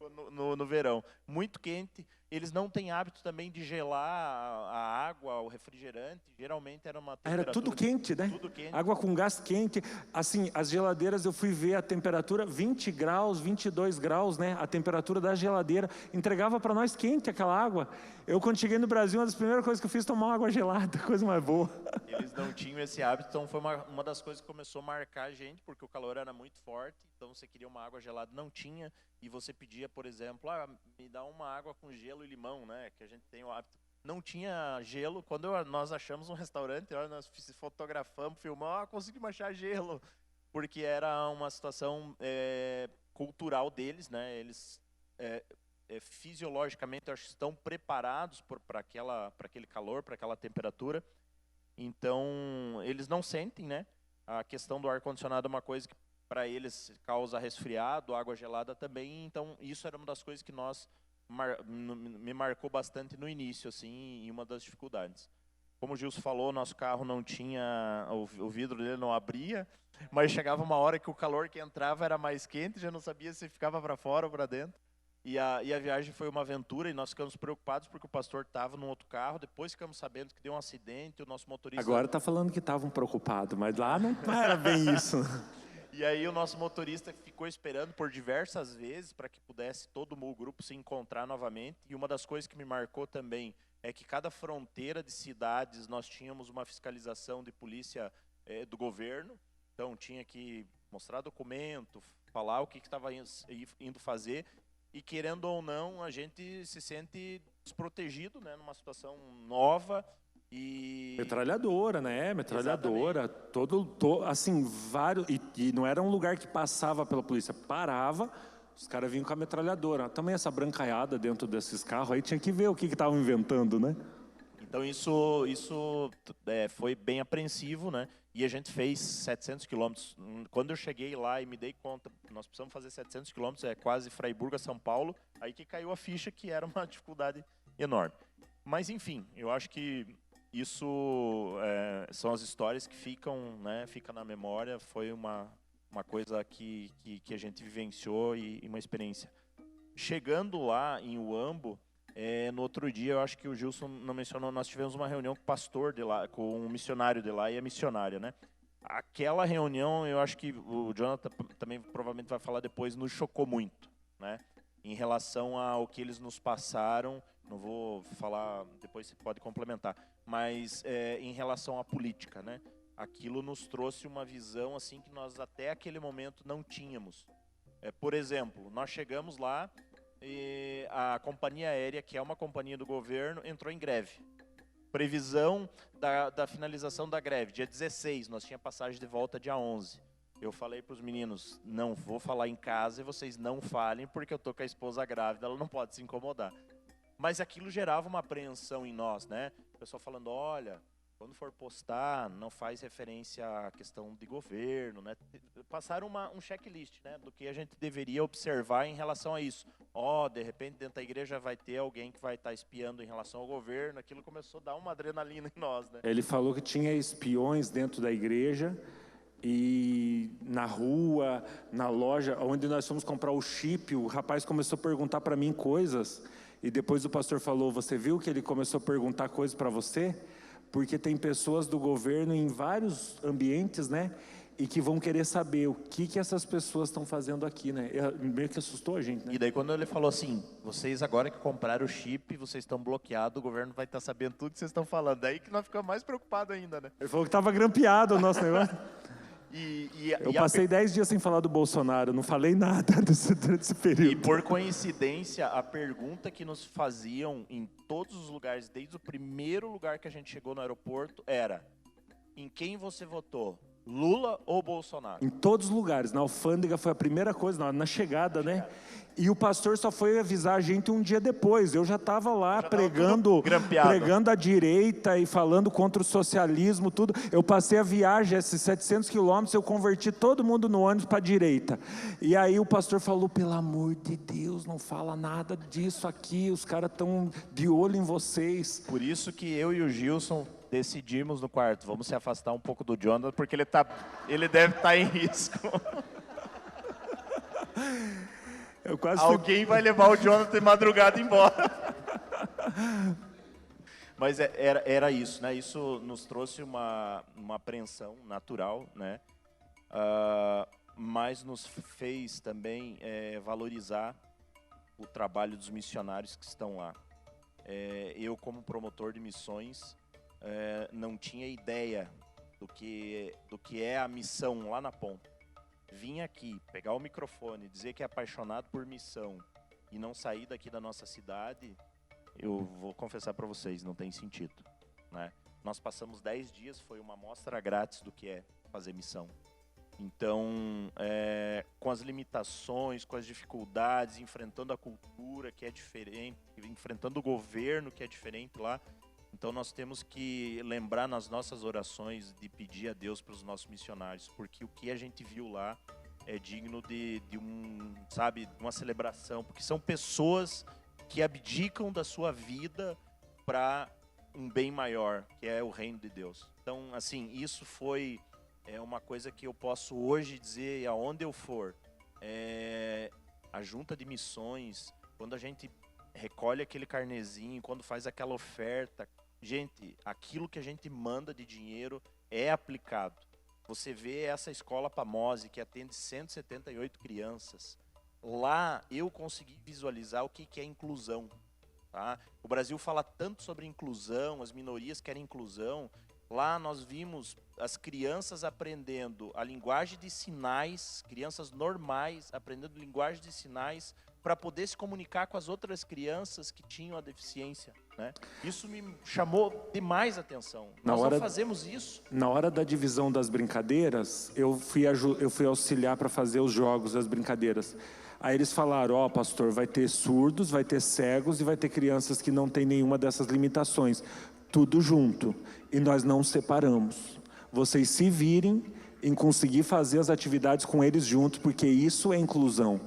no verão. Muito quente. Eles não têm hábito também de gelar a água, o refrigerante. Geralmente era uma temperatura... Era tudo quente, né? Tudo quente. Água com gás quente. Assim, as geladeiras, eu fui ver a temperatura, 20 graus, 22 graus, né? A temperatura da geladeira. Entregava para nós quente aquela água. Eu, quando cheguei no Brasil, uma das primeiras coisas que eu fiz foi tomar uma água gelada, coisa mais boa. Eles não tinham esse hábito, então foi uma das coisas que começou a marcar a gente, porque o calor era muito forte, então você queria uma água gelada, não tinha, e você pedia, por exemplo, me dá uma água com gelo e limão, né, que a gente tem o hábito. Não tinha gelo, quando nós achamos um restaurante, nós fotografamos, filmamos, conseguimos achar gelo, porque era uma situação cultural deles, né, eles... fisiologicamente, eu acho que estão preparados para aquele calor, para aquela temperatura. Então, eles não sentem, né? A questão do ar-condicionado é uma coisa que para eles causa resfriado, água gelada também. Então, isso era uma das coisas que me marcou bastante no início, assim, e uma das dificuldades. Como o Gilson falou, nosso carro não tinha, o vidro dele não abria, mas chegava uma hora que o calor que entrava era mais quente, já não sabia se ficava para fora ou para dentro. E a viagem foi uma aventura e nós ficamos preocupados porque o pastor estava num outro carro. Depois ficamos sabendo que deu um acidente, o nosso motorista... Agora está falando que estavam preocupados, mas lá não era bem isso. E aí o nosso motorista ficou esperando por diversas vezes para que pudesse todo o grupo se encontrar novamente. E uma das coisas que me marcou também é que cada fronteira de cidades nós tínhamos uma fiscalização de polícia do governo. Então tinha que mostrar documento, falar o que estava indo fazer. E querendo ou não, a gente se sente desprotegido, né, numa situação nova e... Metralhadora, né? Metralhadora. Assim, vários... E não era um lugar que passava pela polícia. Parava, os caras vinham com a metralhadora. Também essa brancaiada dentro desses carros aí, tinha que ver o que estavam inventando, né? Então isso foi bem apreensivo, né? E a gente fez 700 quilômetros. Quando eu cheguei lá e me dei conta, nós precisamos fazer 700 quilômetros, é quase Fraiburgo a São Paulo, aí que caiu a ficha que era uma dificuldade enorme. Mas enfim, eu acho que isso são as histórias que ficam, né, fica na memória, foi uma coisa que a gente vivenciou e uma experiência. Chegando lá em Uambo, no outro dia, eu acho que o Gilson não mencionou, nós tivemos uma reunião com o pastor de lá, com um missionário de lá e a missionária, né? Aquela reunião, eu acho que o Jonathan também provavelmente vai falar depois, nos chocou muito, né? Em relação ao que eles nos passaram, não vou falar, depois você pode complementar, mas em relação à política, né? Aquilo nos trouxe uma visão assim que nós até aquele momento não tínhamos. Por exemplo, nós chegamos lá, e a companhia aérea, que é uma companhia do governo, entrou em greve. Previsão da finalização da greve, dia 16, nós tínhamos passagem de volta dia 11. Eu falei para os meninos, não vou falar em casa e vocês não falem, porque eu estou com a esposa grávida, ela não pode se incomodar. Mas aquilo gerava uma apreensão em nós, né? O pessoal falando, olha, quando for postar, não faz referência à questão de governo, né? Passaram um checklist, né, do que a gente deveria observar em relação a isso. De repente dentro da igreja vai ter alguém que vai estar espiando em relação ao governo. Aquilo começou a dar uma adrenalina em nós, né? Ele falou que tinha espiões dentro da igreja e na rua, na loja, onde nós fomos comprar o chip, o rapaz começou a perguntar para mim coisas e depois o pastor falou, você viu que ele começou a perguntar coisas para você? Porque tem pessoas do governo em vários ambientes, né? E que vão querer saber o que essas pessoas estão fazendo aqui, né? Meio que assustou a gente, né? E daí quando ele falou assim, vocês agora que compraram o chip, vocês estão bloqueados, o governo vai estar sabendo tudo que vocês estão falando. Daí que nós ficamos mais preocupados ainda, né? Ele falou que estava grampeado o nosso negócio. Eu passei 10 dias sem falar do Bolsonaro, não falei nada desse período. E por coincidência, a pergunta que nos faziam em todos os lugares, desde o primeiro lugar que a gente chegou no aeroporto, era: em quem você votou? Lula ou Bolsonaro? Em todos os lugares, na alfândega foi a primeira coisa, na chegada, né? E o pastor só foi avisar a gente um dia depois. Eu já estava lá pregando a direita e falando contra o socialismo, tudo. Eu passei a viagem, esses 700 quilômetros, eu converti todo mundo no ônibus para a direita. E aí o pastor falou, pelo amor de Deus, não fala nada disso aqui, os caras estão de olho em vocês. Por isso que eu e o Gilson decidimos no quarto, vamos se afastar um pouco do Jonathan, porque ele deve estar em risco. Eu quase fui... Alguém vai levar o Jonathan de madrugada embora. Mas era isso, né? Isso nos trouxe uma apreensão natural, né? Mas nos fez também valorizar o trabalho dos missionários que estão lá. Eu, como promotor de missões, não tinha ideia do que é a missão lá na ponta. Vim aqui, pegar o microfone, dizer que é apaixonado por missão e não sair daqui da nossa cidade, eu vou confessar para vocês, não tem sentido, né? Nós passamos 10 dias, foi uma amostra grátis do que é fazer missão. Então, com as limitações, com as dificuldades, enfrentando a cultura que é diferente, enfrentando o governo que é diferente lá, então nós temos que lembrar nas nossas orações de pedir a Deus para os nossos missionários, porque o que a gente viu lá é digno de uma celebração, porque são pessoas que abdicam da sua vida para um bem maior, que é o reino de Deus. Então, assim, isso foi uma coisa que eu posso hoje dizer aonde eu for. A junta de missões, quando a gente recolhe aquele carnezinho, quando faz aquela oferta, gente, aquilo que a gente manda de dinheiro é aplicado. Você vê essa escola Pamose, que atende 178 crianças. Lá eu consegui visualizar o que é inclusão. Tá? O Brasil fala tanto sobre inclusão, as minorias querem inclusão. Lá nós vimos as crianças aprendendo a linguagem de sinais, crianças normais aprendendo linguagem de sinais para poder se comunicar com as outras crianças que tinham a deficiência, né? Isso me chamou demais a atenção. Nós não fazemos isso. Na hora da divisão das brincadeiras, eu fui auxiliar para fazer os jogos, as brincadeiras. Aí eles falaram, pastor, vai ter surdos, vai ter cegos e vai ter crianças que não têm nenhuma dessas limitações. Tudo junto. E nós não separamos. Vocês se virem em conseguir fazer as atividades com eles juntos, porque isso é inclusão.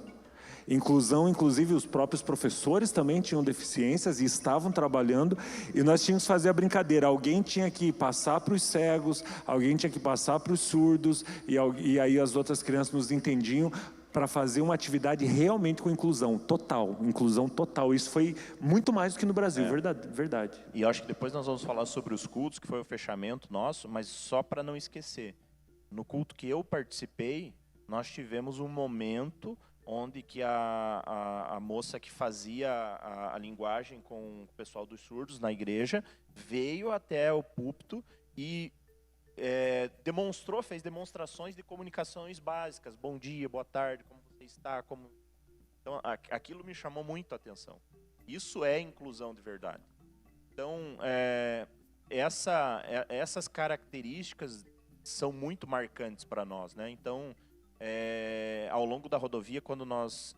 Inclusão, inclusive os próprios professores também tinham deficiências e estavam trabalhando, e nós tínhamos que fazer a brincadeira. Alguém tinha que passar para os cegos, alguém tinha que passar para os surdos, e aí as outras crianças nos entendiam, para fazer uma atividade realmente com inclusão total. Isso foi muito mais do que no Brasil, verdade. E eu acho que depois nós vamos falar sobre os cultos, que foi o fechamento nosso, mas só para não esquecer. No culto que eu participei, nós tivemos um momento onde que a moça que fazia a linguagem com o pessoal dos surdos na igreja veio até o púlpito e fez demonstrações de comunicações básicas. Bom dia, boa tarde, como você está? Então, aquilo me chamou muito a atenção. Isso é inclusão de verdade. Então, essas características são muito marcantes para nós, né? Então, ao longo da rodovia, quando nós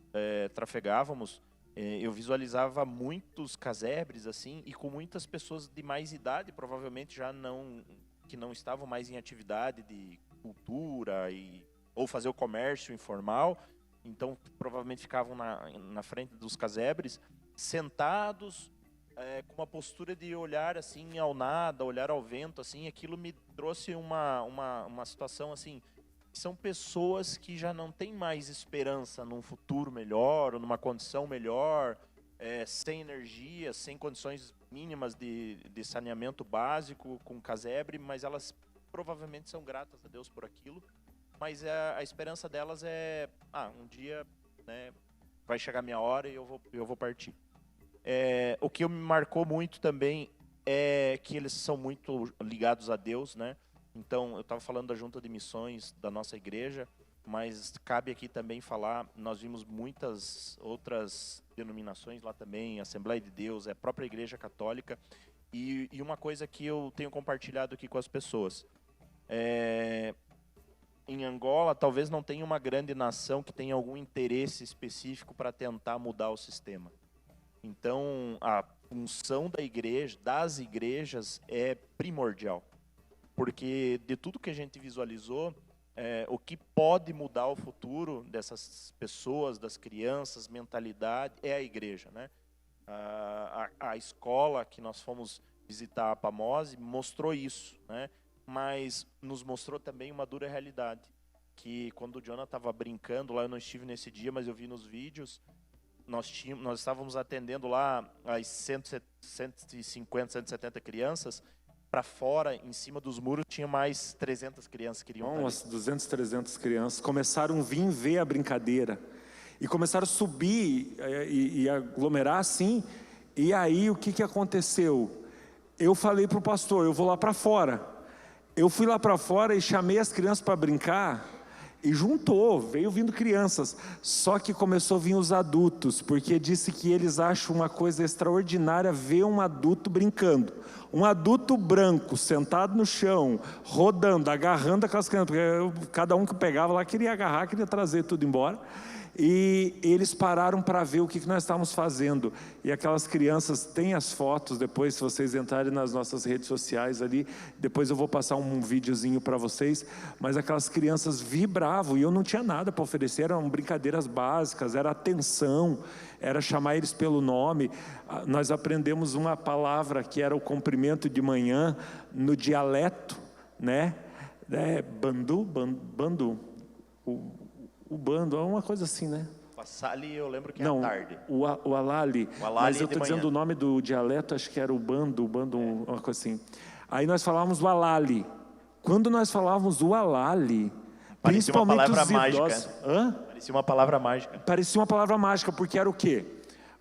trafegávamos, eu visualizava muitos casebres assim, e com muitas pessoas de mais idade, provavelmente que não estavam mais em atividade de cultura ou fazer o comércio informal, então provavelmente ficavam na frente dos casebres, sentados, com uma postura de olhar assim ao nada, olhar ao vento, assim. Aquilo me trouxe uma situação assim. São pessoas que já não têm mais esperança num futuro melhor, ou numa condição melhor, sem energia, sem condições mínimas de saneamento básico, com casebre, mas elas provavelmente são gratas a Deus por aquilo. Mas a esperança delas um dia, né, vai chegar a minha hora e eu vou partir. O que me marcou muito também é que eles são muito ligados a Deus, né? Então, eu estava falando da junta de missões da nossa igreja, mas cabe aqui também falar, nós vimos muitas outras denominações lá também, Assembleia de Deus, a própria Igreja Católica, e uma coisa que eu tenho compartilhado aqui com as pessoas. Em Angola, talvez não tenha uma grande nação que tenha algum interesse específico para tentar mudar o sistema. Então, a função das igrejas é primordial. Porque de tudo que a gente visualizou, o que pode mudar o futuro dessas pessoas, das crianças, mentalidade, é a igreja, né? A escola que nós fomos visitar, a Pamose, mostrou isso, né? Mas nos mostrou também uma dura realidade. que quando o Jonah estava brincando lá, eu não estive nesse dia, mas eu vi nos vídeos, nós estávamos atendendo lá as 150, 170 crianças, para fora, em cima dos muros, tinha mais 300 crianças que queriam estar Umas 200, 300 crianças começaram a vir ver a brincadeira e começaram a subir e aglomerar assim. E aí o que aconteceu? Eu falei para o pastor, eu vou lá para fora. Eu fui lá para fora e chamei as crianças para brincar. E juntou, veio vindo crianças, só que começou a vir os adultos, porque disse que eles acham uma coisa extraordinária ver um adulto brincando. Um adulto branco, sentado no chão, rodando, agarrando aquelas crianças, porque cada um que pegava lá queria agarrar, queria trazer tudo embora. E eles pararam para ver o que nós estávamos fazendo. E aquelas crianças, tem as fotos depois, se vocês entrarem nas nossas redes sociais ali, depois eu vou passar um videozinho para vocês, mas aquelas crianças vibravam, e eu não tinha nada para oferecer, eram brincadeiras básicas, era atenção, era chamar eles pelo nome. Nós aprendemos uma palavra que era o cumprimento de manhã, no dialeto, né? Bandu, o bando, é uma coisa assim, né? O Assali, eu lembro que é Não, à tarde. o Alali. O Alali Mas eu de estou dizendo manhã. o nome do dialeto, acho que era o bando, uma coisa assim. Aí nós falávamos o Alali. Quando nós falávamos o Alali, Parecia uma principalmente palavra os idosos... mágica. Hã? Parecia uma palavra mágica. Parecia uma palavra mágica, porque era o quê?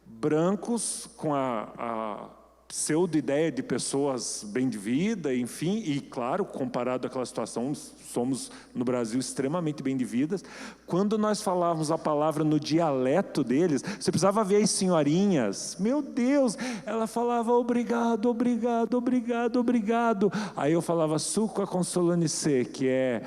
Brancos com a pseudo-ideia de pessoas bem de vida, enfim, e claro, comparado àquela situação, somos no Brasil extremamente bem de vidas. Quando nós falávamos a palavra no dialeto deles, você precisava ver as senhorinhas, meu Deus, ela falava obrigado, obrigado, obrigado, obrigado. Aí eu falava suco consolanice, que é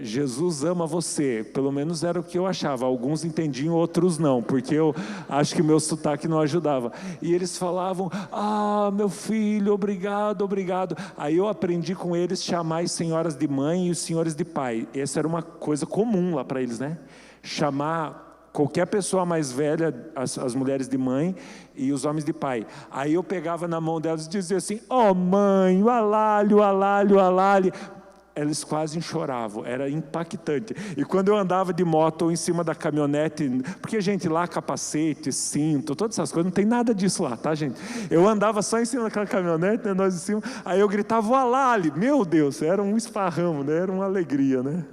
Jesus ama você, pelo menos era o que eu achava. Alguns entendiam, outros não, porque eu acho que o meu sotaque não ajudava. E eles falavam, meu filho, obrigado, obrigado. Aí eu aprendi com eles chamar as senhoras de mãe e os senhores de pai. Essa era uma coisa comum lá para eles, né? Chamar qualquer pessoa mais velha, as mulheres de mãe e os homens de pai. Aí eu pegava na mão delas e dizia assim, mãe, o alalho, o alalho, o alalho. Eles quase choravam, era impactante. E quando eu andava de moto ou em cima da caminhonete, porque, gente, lá capacete, cinto, todas essas coisas, não tem nada disso lá, tá, gente? Eu andava só em cima daquela caminhonete, né, nós em cima, aí eu gritava, o Alali, meu Deus, era um esparramo, né, era uma alegria, né?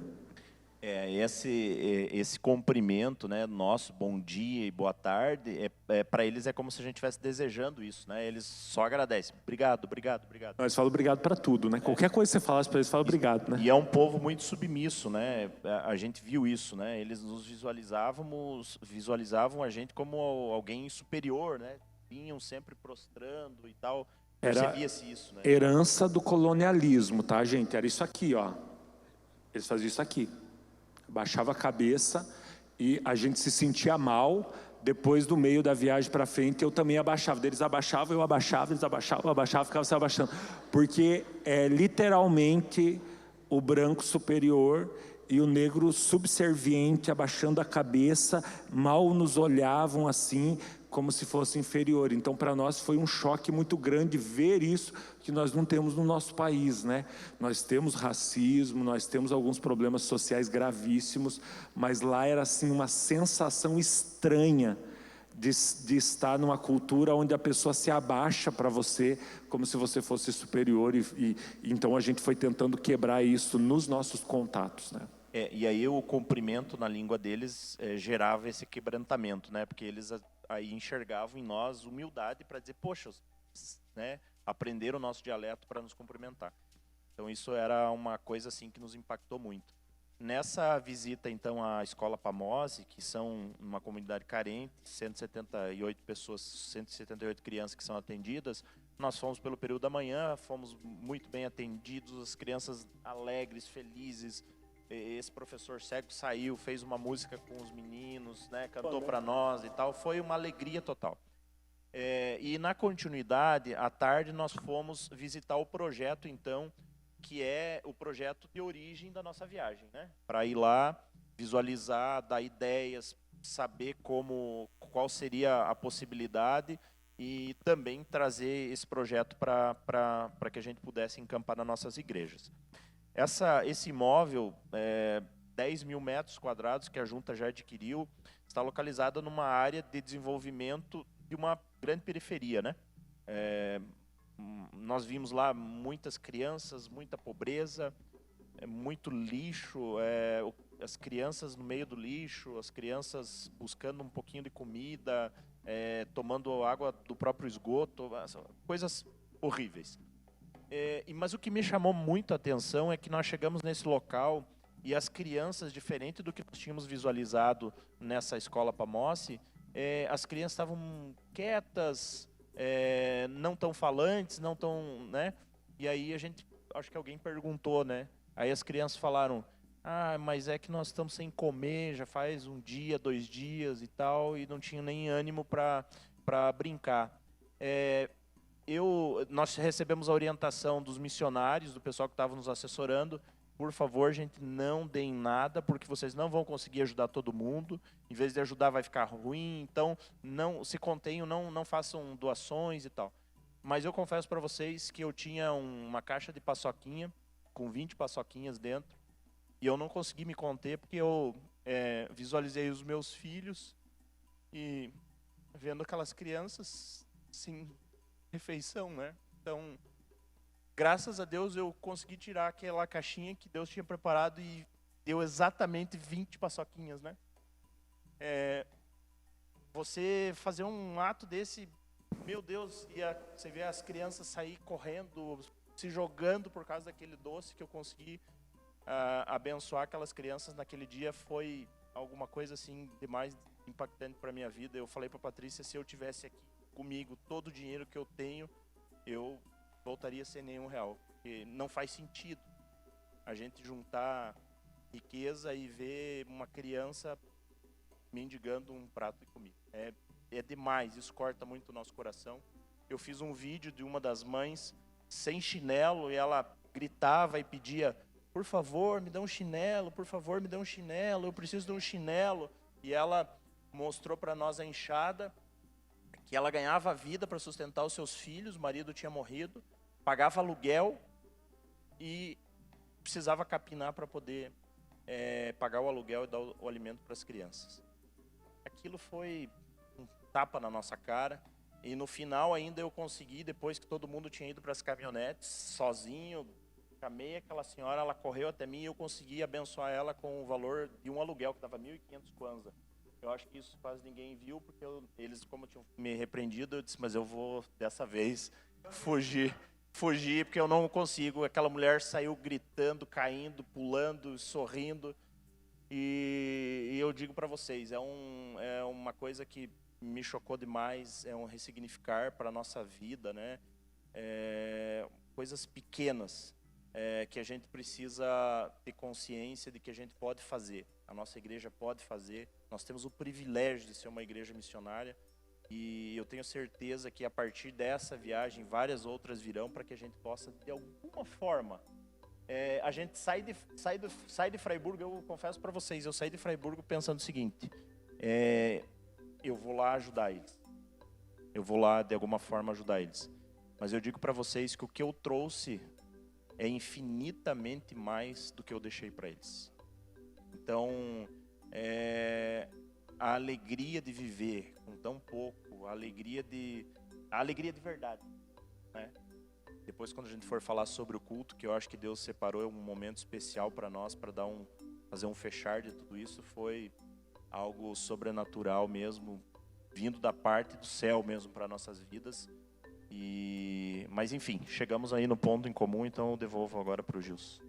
Esse cumprimento, né, nosso bom dia e boa tarde, para eles é como se a gente estivesse desejando isso, né? Eles só agradecem. Obrigado, obrigado, obrigado. Nós falamos obrigado para tudo, né? Qualquer coisa que você falasse para eles, fala obrigado, né? E é um povo muito submisso, né? A gente viu isso, né? Eles nos visualizavam a gente como alguém superior, né? Vinham sempre prostrando e tal. Percebia-se isso, né? Herança do colonialismo, tá, gente? Era isso aqui, ó. Eles faziam isso aqui. Baixava a cabeça e a gente se sentia mal. Depois do meio da viagem para frente, eu também abaixava. Eles abaixavam, eu abaixava, eles abaixavam, eu abaixava, ficava se abaixando. Porque é literalmente o branco superior e o negro subserviente, abaixando a cabeça, mal nos olhavam assim, como se fosse inferior. Então, para nós foi um choque muito grande ver isso, que nós não temos no nosso país, né? Nós temos racismo, nós temos alguns problemas sociais gravíssimos, mas lá era assim uma sensação estranha de estar numa cultura onde a pessoa se abaixa para você, como se você fosse superior, e então a gente foi tentando quebrar isso nos nossos contatos, né? E aí o cumprimento na língua deles gerava esse quebrantamento, né? Porque eles aí enxergavam em nós humildade para dizer, poxa, né? Aprenderam o nosso dialeto para nos cumprimentar. Então isso era uma coisa assim que nos impactou muito. Nessa visita então à Escola Pamose, que são uma comunidade carente, 178 pessoas, 178 crianças que são atendidas, nós fomos pelo período da manhã, fomos muito bem atendidos, as crianças alegres, felizes. Esse professor cego saiu, fez uma música com os meninos, né, cantou para nós e tal, foi uma alegria total. E na continuidade, à tarde, nós fomos visitar o projeto, então, que é o projeto de origem da nossa viagem, né? Para ir lá, visualizar, dar ideias, saber qual seria a possibilidade e também trazer esse projeto para que a gente pudesse encampar nas nossas igrejas. Esse imóvel 10 mil metros quadrados que a junta já adquiriu. Está localizada numa área de desenvolvimento de uma grande periferia, né? Nós vimos lá muitas crianças, muita pobreza, muito lixo, as crianças no meio do lixo, as crianças buscando um pouquinho de comida, tomando água do próprio esgoto, coisas horríveis. Mas o que me chamou muito a atenção é que nós chegamos nesse local e as crianças, diferente do que nós tínhamos visualizado nessa escola Pamossi, as crianças estavam quietas, não tão falantes, não tão, né? E aí acho que alguém perguntou, né? Aí as crianças falaram, mas é que nós estamos sem comer, já faz 1 dia, 2 dias e tal, e não tinha nem ânimo para brincar. Nós recebemos a orientação dos missionários, do pessoal que estava nos assessorando, por favor, gente, não deem nada, porque vocês não vão conseguir ajudar todo mundo. Em vez de ajudar, vai ficar ruim. Então, não se contenham, não façam doações e tal. Mas eu confesso para vocês que eu tinha uma caixa de paçoquinha, com 20 paçoquinhas dentro, e eu não consegui me conter, porque eu visualizei os meus filhos e vendo aquelas crianças sem refeição, né? Então, graças a Deus eu consegui tirar aquela caixinha que Deus tinha preparado e deu exatamente 20 paçoquinhas, né? Você fazer um ato desse, meu Deus, você vê as crianças sair correndo, se jogando por causa daquele doce que eu consegui abençoar aquelas crianças naquele dia, foi alguma coisa assim demais impactante para minha vida. Eu falei para a Patrícia, se eu tivesse aqui comigo todo o dinheiro que eu tenho, eu voltaria sem nenhum real, porque não faz sentido a gente juntar riqueza e ver uma criança mendigando um prato de comida. É demais, isso corta muito o nosso coração. Eu fiz um vídeo de uma das mães sem chinelo e ela gritava e pedia, por favor, me dá um chinelo, por favor, me dá um chinelo, eu preciso de um chinelo. E ela mostrou para nós a enxada, que ela ganhava a vida para sustentar os seus filhos, o marido tinha morrido, pagava aluguel e precisava capinar para poder pagar o aluguel e dar o alimento para as crianças. Aquilo foi um tapa na nossa cara e no final ainda eu consegui, depois que todo mundo tinha ido para as caminhonetes, sozinho, chamei aquela senhora, ela correu até mim e eu consegui abençoar ela com o valor de um aluguel que dava 1.500 kwanza. Eu acho que isso quase ninguém viu, porque eles, como tinham me repreendido, eu disse, mas eu vou, dessa vez, fugir, porque eu não consigo. Aquela mulher saiu gritando, caindo, pulando, sorrindo. E eu digo para vocês, é uma coisa que me chocou demais, é um ressignificar para a nossa vida, né? Coisas pequenas que a gente precisa ter consciência de que a gente pode fazer. A nossa igreja pode fazer. Nós temos o privilégio de ser uma igreja missionária e eu tenho certeza que a partir dessa viagem várias outras virão para que a gente possa de alguma forma a gente sai de Fraiburgo. Eu confesso para vocês, eu saí de Fraiburgo pensando o seguinte: eu vou lá ajudar eles, eu vou lá de alguma forma ajudar eles. Mas eu digo para vocês que o que eu trouxe é infinitamente mais do que eu deixei para eles. Então, a alegria de viver com tão pouco, a alegria de verdade, né? Depois, quando a gente for falar sobre o culto, que eu acho que Deus separou um momento especial para nós, para fazer um fechar de tudo isso, foi algo sobrenatural mesmo, vindo da parte do céu mesmo para nossas vidas. Mas enfim, chegamos aí no ponto em comum, então eu devolvo agora para o Gilson.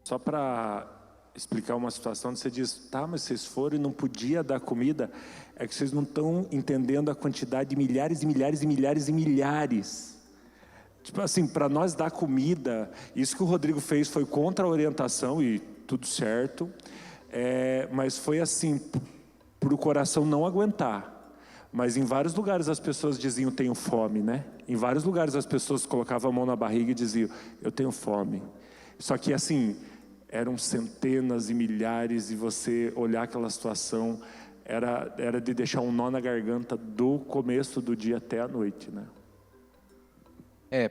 Só para explicar uma situação onde você diz, tá, mas vocês foram e não podia dar comida, é que vocês não estão entendendo a quantidade de milhares e milhares e milhares e milhares. Tipo assim, para nós dar comida, isso que o Rodrigo fez foi contra a orientação e tudo certo, mas foi assim, para o coração não aguentar. Mas em vários lugares as pessoas diziam, tenho fome, né? Em vários lugares as pessoas colocavam a mão na barriga e diziam, eu tenho fome. Só que assim, eram centenas e milhares, e você olhar aquela situação, era de deixar um nó na garganta do começo do dia até a noite, né?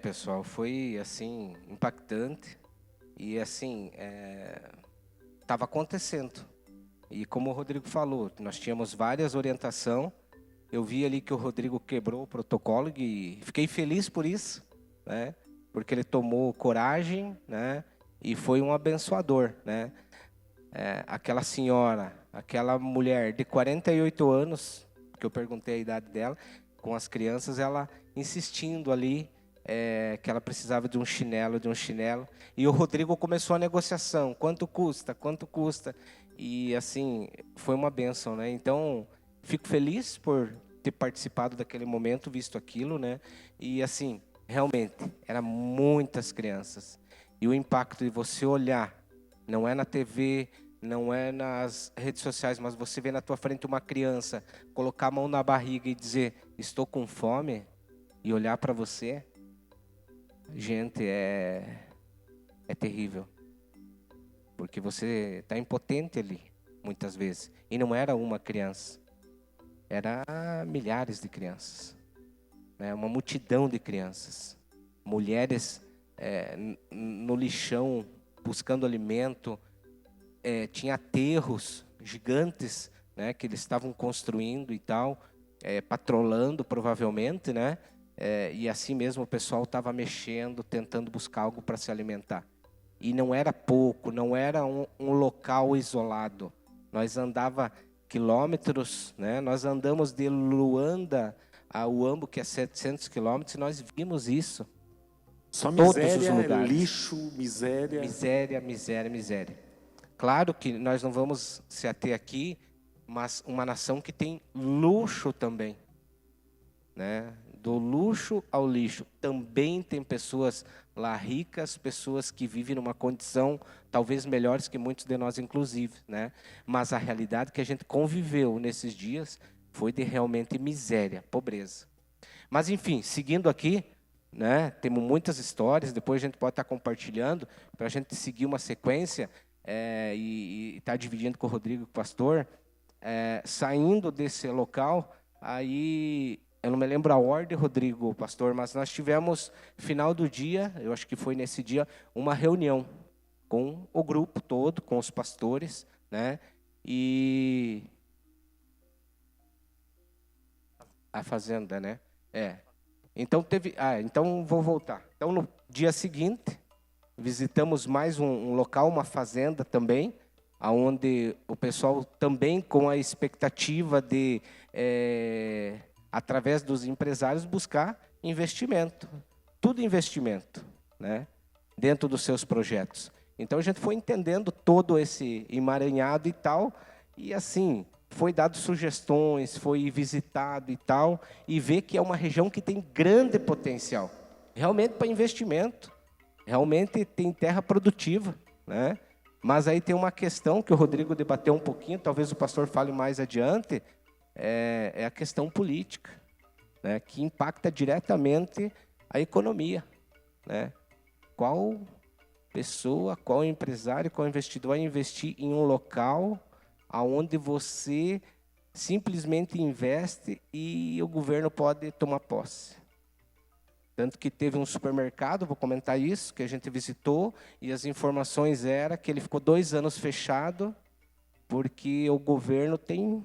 Pessoal, foi assim, impactante. E assim, estava acontecendo. E como o Rodrigo falou, nós tínhamos várias orientações. Eu vi ali que o Rodrigo quebrou o protocolo e fiquei feliz por isso, né? Porque ele tomou coragem, né? E foi um abençoador, né? Aquela senhora, aquela mulher de 48 anos, que eu perguntei a idade dela, com as crianças, ela insistindo ali, que ela precisava de um chinelo, e o Rodrigo começou a negociação, quanto custa, e assim, foi uma bênção, né? Então, fico feliz por ter participado daquele momento, visto aquilo, né? E assim, realmente, eram muitas crianças, e o impacto de você olhar, não é na TV, não é nas redes sociais, mas você vê na tua frente uma criança, colocar a mão na barriga e dizer, estou com fome, e olhar para você, gente, é terrível. Porque você está impotente ali, muitas vezes. E não era uma criança, era milhares de crianças, né? Uma multidão de crianças. Mulheres no lixão, buscando alimento. Tinha aterros gigantes, né, que eles estavam construindo e tal, patrolando provavelmente, né? E assim mesmo o pessoal estava mexendo, tentando buscar algo para se alimentar. E não era pouco, não era um local isolado. Nós andava quilômetros, né? Nós andamos de Luanda a Uambo, que é 700 quilômetros, e nós vimos isso. Só Todos os miséria, lugares. lixo, miséria. Miséria. Claro que nós não vamos se ater aqui, mas uma nação que tem luxo também, né? Do luxo ao lixo. Também tem pessoas lá ricas, pessoas que vivem numa condição talvez melhores que muitos de nós, inclusive, né? Mas a realidade que a gente conviveu nesses dias foi de realmente miséria, pobreza. Mas enfim, seguindo aqui, né? Temos muitas histórias, depois a gente pode estar compartilhando, para a gente seguir uma sequência e estar dividindo com o Rodrigo, com o pastor. Saindo desse local, aí... Eu não me lembro a ordem, Rodrigo, pastor, mas nós tivemos, final do dia, eu acho que foi nesse dia, uma reunião com o grupo todo, com os pastores, né? E a fazenda, né? Então teve, então vou voltar. Então no dia seguinte, visitamos mais um local, uma fazenda também, aonde o pessoal também com a expectativa de através dos empresários, buscar investimento. Tudo investimento, né? Dentro dos seus projetos. Então, a gente foi entendendo todo esse emaranhado e tal, e assim, foi dado sugestões, foi visitado e tal, e vê que é uma região que tem grande potencial, realmente para investimento, realmente tem terra produtiva, né? Mas aí tem uma questão que o Rodrigo debateu um pouquinho, talvez o pastor fale mais adiante, é a questão política, né, que impacta diretamente a economia, né? Qual pessoa, qual empresário, qual investidor vai investir em um local onde você simplesmente investe e o governo pode tomar posse? Tanto que teve um supermercado, vou comentar isso, que a gente visitou, e as informações eram que ele ficou 2 anos fechado, porque o governo tem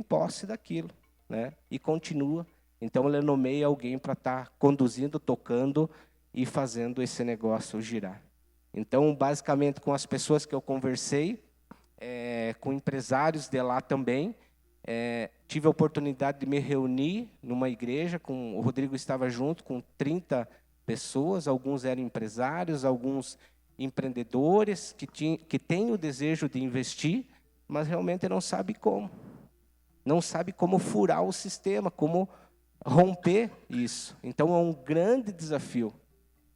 posse daquilo, né? E continua. Então, ele nomeia alguém para estar conduzindo, tocando e fazendo esse negócio girar. Então, basicamente, com as pessoas que eu conversei, com empresários de lá também, tive a oportunidade de me reunir numa igreja, o Rodrigo estava junto com 30 pessoas, alguns eram empresários, alguns empreendedores que têm o desejo de investir, mas realmente não sabe como. Não sabe como furar o sistema, como romper isso. Então, é um grande desafio.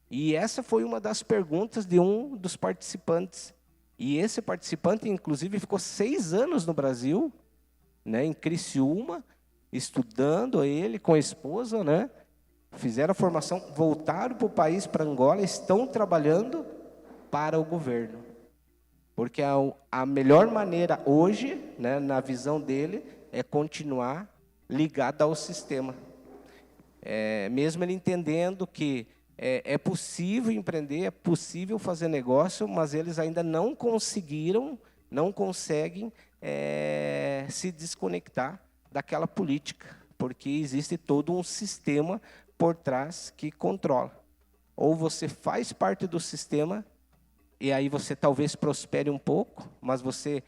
E essa foi uma das perguntas de um dos participantes. E esse participante, inclusive, ficou 6 anos no Brasil, né, em Criciúma, estudando ele com a esposa, né? Fizeram a formação, voltaram para o país, para Angola, estão trabalhando para o governo. Porque a melhor maneira hoje, né, na visão dele, é continuar ligado ao sistema. Mesmo ele entendendo que é possível empreender, é possível fazer negócio, mas eles ainda não conseguiram não conseguem se desconectar daquela política, porque existe todo um sistema por trás que controla. Ou você faz parte do sistema, e aí você talvez prospere um pouco, mas você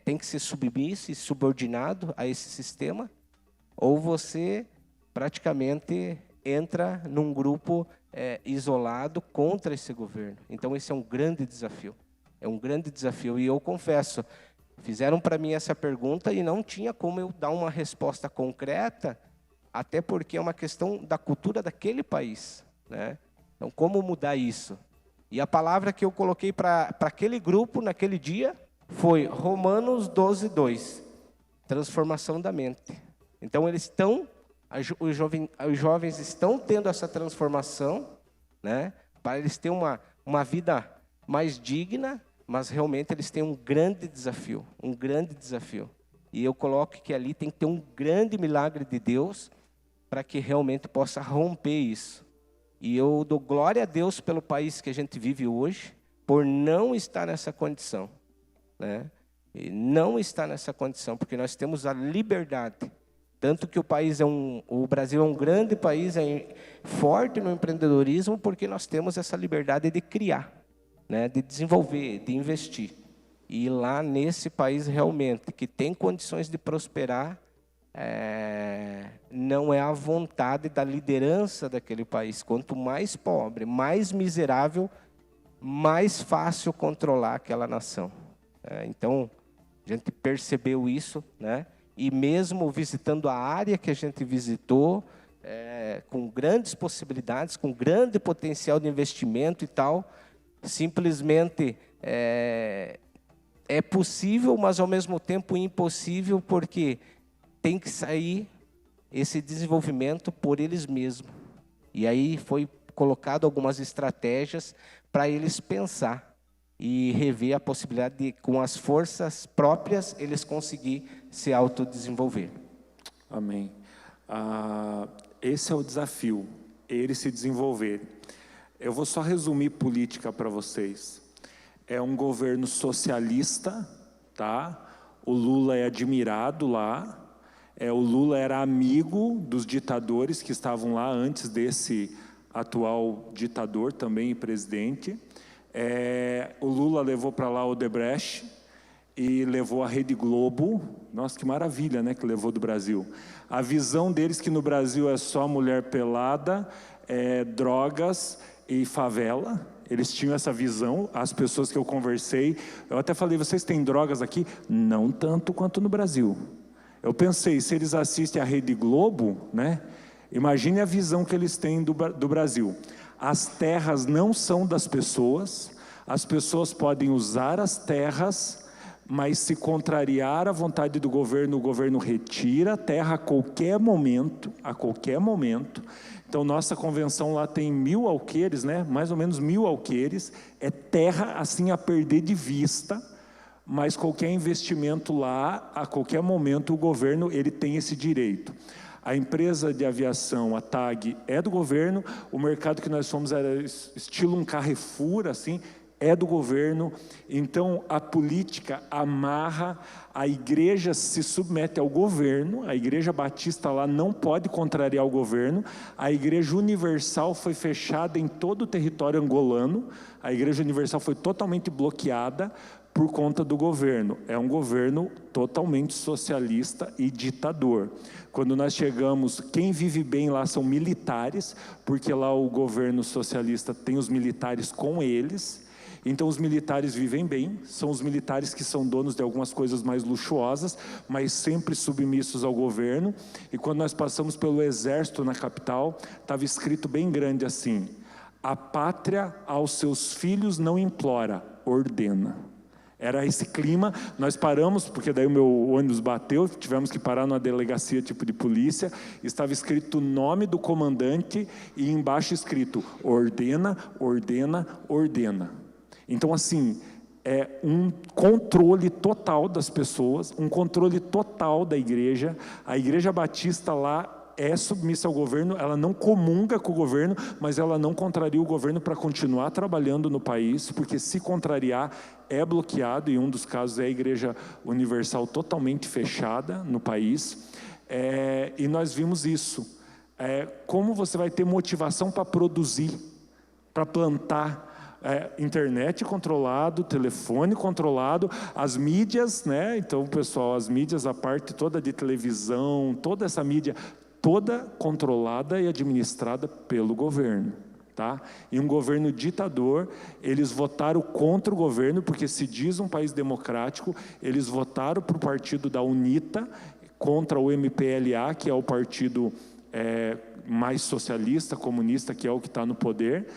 tem que ser submisso e subordinado a esse sistema, ou você praticamente entra num grupo isolado contra esse governo. Então esse é um grande desafio. É um grande desafio. E eu confesso, fizeram para mim essa pergunta e não tinha como eu dar uma resposta concreta, até porque é uma questão da cultura daquele país, né? Então, como mudar isso? E a palavra que eu coloquei para aquele grupo, naquele dia, foi Romanos 12:2, transformação da mente. Então, eles estão, os jovens estão tendo essa transformação, né? Para eles terem uma vida mais digna, mas realmente eles têm um grande desafio, um grande desafio. E eu coloco que ali tem que ter um grande milagre de Deus para que realmente possa romper isso. E eu dou glória a Deus pelo país que a gente vive hoje, por não estar nessa condição, né? E não estar nessa condição, porque nós temos a liberdade. Tanto que o Brasil é um grande país, forte no empreendedorismo, porque nós temos essa liberdade de criar, né? De desenvolver, de investir. E lá nesse país realmente, que tem condições de prosperar, não é a vontade da liderança daquele país. Quanto mais pobre, mais miserável, mais fácil controlar aquela nação. Então, a gente percebeu isso, né? E mesmo visitando a área que a gente visitou, com grandes possibilidades, com grande potencial de investimento e tal, simplesmente é possível, mas ao mesmo tempo impossível, porque tem que sair esse desenvolvimento por eles mesmos. E aí foi colocado algumas estratégias para eles pensar e rever a possibilidade de, com as forças próprias, eles conseguir se autodesenvolver. Amém. Esse é o desafio, eles se desenvolverem. Eu vou só resumir política para vocês. É um governo socialista, tá? O Lula é admirado lá. O Lula era amigo dos ditadores que estavam lá antes desse atual ditador também, presidente. O Lula levou para lá o Odebrecht e levou a Rede Globo. Nossa, que maravilha, né, que levou do Brasil. A visão deles que no Brasil é só mulher pelada, drogas e favela. Eles tinham essa visão, as pessoas que eu conversei. Eu até falei, vocês têm drogas aqui? Não tanto quanto no Brasil. Eu pensei, se eles assistem a Rede Globo, né? Imagine a visão que eles têm do Brasil. As terras não são das pessoas, as pessoas podem usar as terras, mas se contrariar a vontade do governo, o governo retira a terra a qualquer momento, Então, nossa convenção lá tem 1000 alqueires, né? Mais ou menos 1000 alqueires, é terra assim a perder de vista, mas qualquer investimento lá, a qualquer momento, o governo ele tem esse direito. A empresa de aviação, a TAG, é do governo, o mercado que nós somos era estilo um Carrefour, assim, é do governo. Então, a política amarra, a igreja se submete ao governo, a igreja batista lá não pode contrariar o governo, a igreja universal foi fechada em todo o território angolano, a igreja universal foi totalmente bloqueada, por conta do governo. É um governo totalmente socialista e ditador. Quando nós chegamos, quem vive bem lá são militares, porque lá o governo socialista tem os militares com eles. Então os militares vivem bem, são os militares que são donos de algumas coisas mais luxuosas, mas sempre submissos ao governo. E quando nós passamos pelo exército na capital, estava escrito bem grande assim: a pátria aos seus filhos não implora, ordena. Era esse clima. Nós paramos, porque daí o meu ônibus bateu, tivemos que parar numa delegacia tipo de polícia, estava escrito o nome do comandante e embaixo escrito, ordena, ordena, ordena. Então assim, é um controle total das pessoas, um controle total da igreja. A igreja batista lá é submissa ao governo, ela não comunga com o governo, mas ela não contraria o governo para continuar trabalhando no país, porque se contrariar é bloqueado, e um dos casos é a Igreja Universal totalmente fechada no país, e nós vimos isso. Como você vai ter motivação para produzir, para plantar? Internet controlado, telefone controlado, as mídias, né? Então, pessoal, as mídias, a parte toda de televisão, toda essa mídia, toda controlada e administrada pelo governo, tá? E um governo ditador. Eles votaram contra o governo, porque se diz um país democrático, eles votaram para o partido da UNITA, contra o MPLA, que é o partido mais socialista, comunista, que é o que está no poder.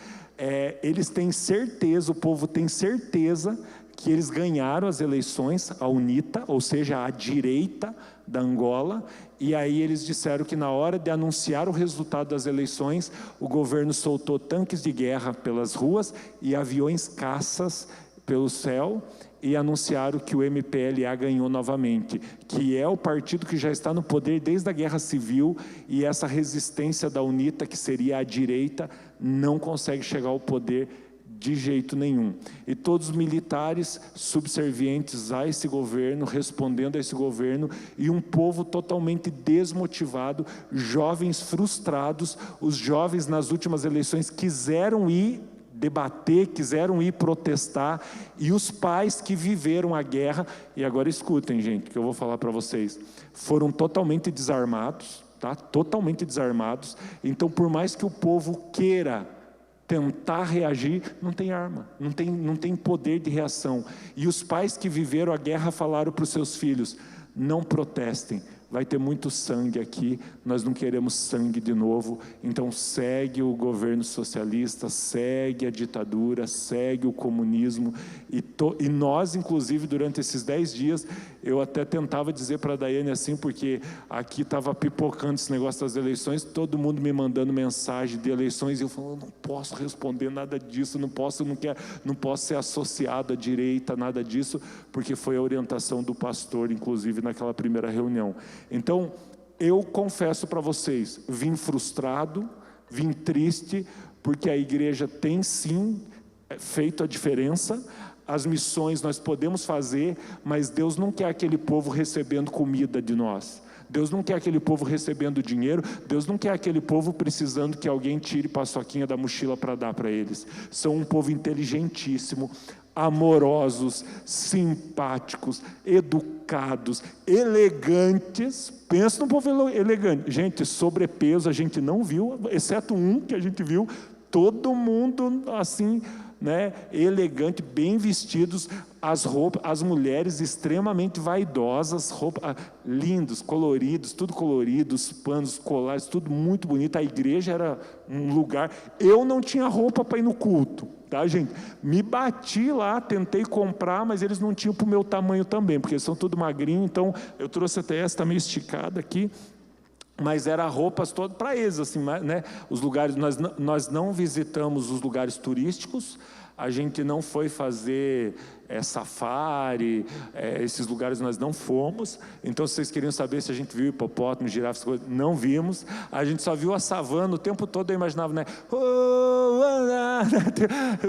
Eles têm certeza, o povo tem certeza que eles ganharam as eleições, a UNITA, ou seja, a direita da Angola, e aí eles disseram que na hora de anunciar o resultado das eleições, o governo soltou tanques de guerra pelas ruas e aviões caças pelo céu, e anunciaram que o MPLA ganhou novamente, que é o partido que já está no poder desde a Guerra Civil, e essa resistência da UNITA, que seria a direita, não consegue chegar ao poder de jeito nenhum. E todos os militares subservientes a esse governo, respondendo a esse governo, e um povo totalmente desmotivado, jovens frustrados. Os jovens nas últimas eleições quiseram ir debater, quiseram ir protestar, e os pais que viveram a guerra, e agora escutem, gente, que eu vou falar para vocês, foram totalmente desarmados, tá? Totalmente desarmados. Então, por mais que o povo queira tentar reagir, não tem arma, não tem poder de reação. E os pais que viveram a guerra falaram para os seus filhos: não protestem, vai ter muito sangue aqui, nós não queremos sangue de novo. Então segue o governo socialista, segue a ditadura, segue o comunismo, e nós, inclusive, durante esses 10 dias, eu até tentava dizer para a Daiane assim, porque aqui estava pipocando esse negócio das eleições, todo mundo me mandando mensagem de eleições, e eu falando: não posso responder nada disso, não posso ser associado à direita, nada disso, porque foi a orientação do pastor, inclusive, naquela primeira reunião. Então, eu confesso para vocês, vim frustrado, vim triste, porque a igreja tem sim feito a diferença. As missões nós podemos fazer, mas Deus não quer aquele povo recebendo comida de nós. Deus não quer aquele povo recebendo dinheiro. Deus não quer aquele povo precisando que alguém tire paçoquinha da mochila para dar para eles. São um povo inteligentíssimo, amorosos, simpáticos, educados, elegantes. Pensa num povo elegante. Gente, sobrepeso a gente não viu, exceto um que a gente viu. Todo mundo assim, né, elegante, bem vestidos. As roupas, as mulheres extremamente vaidosas, roupas lindos, coloridos, tudo colorido, os panos, colares, tudo muito bonito. A igreja era um lugar. Eu não tinha roupa para ir no culto, tá, gente? Me bati lá, tentei comprar, mas eles não tinham para o meu tamanho também, porque eles são tudo magrinho. Então eu trouxe até essa meio esticada aqui, mas era roupas todas para eles, assim, né? Os lugares, nós não visitamos os lugares turísticos. A gente não foi fazer safari, esses lugares nós não fomos. Então, se vocês queriam saber se a gente viu hipopótamo, girafas, não vimos. A gente só viu a savana o tempo todo. Eu imaginava, né?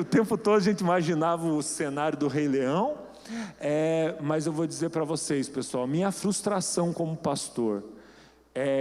O tempo todo a gente imaginava o cenário do Rei Leão. Mas eu vou dizer para vocês, pessoal, minha frustração como pastor.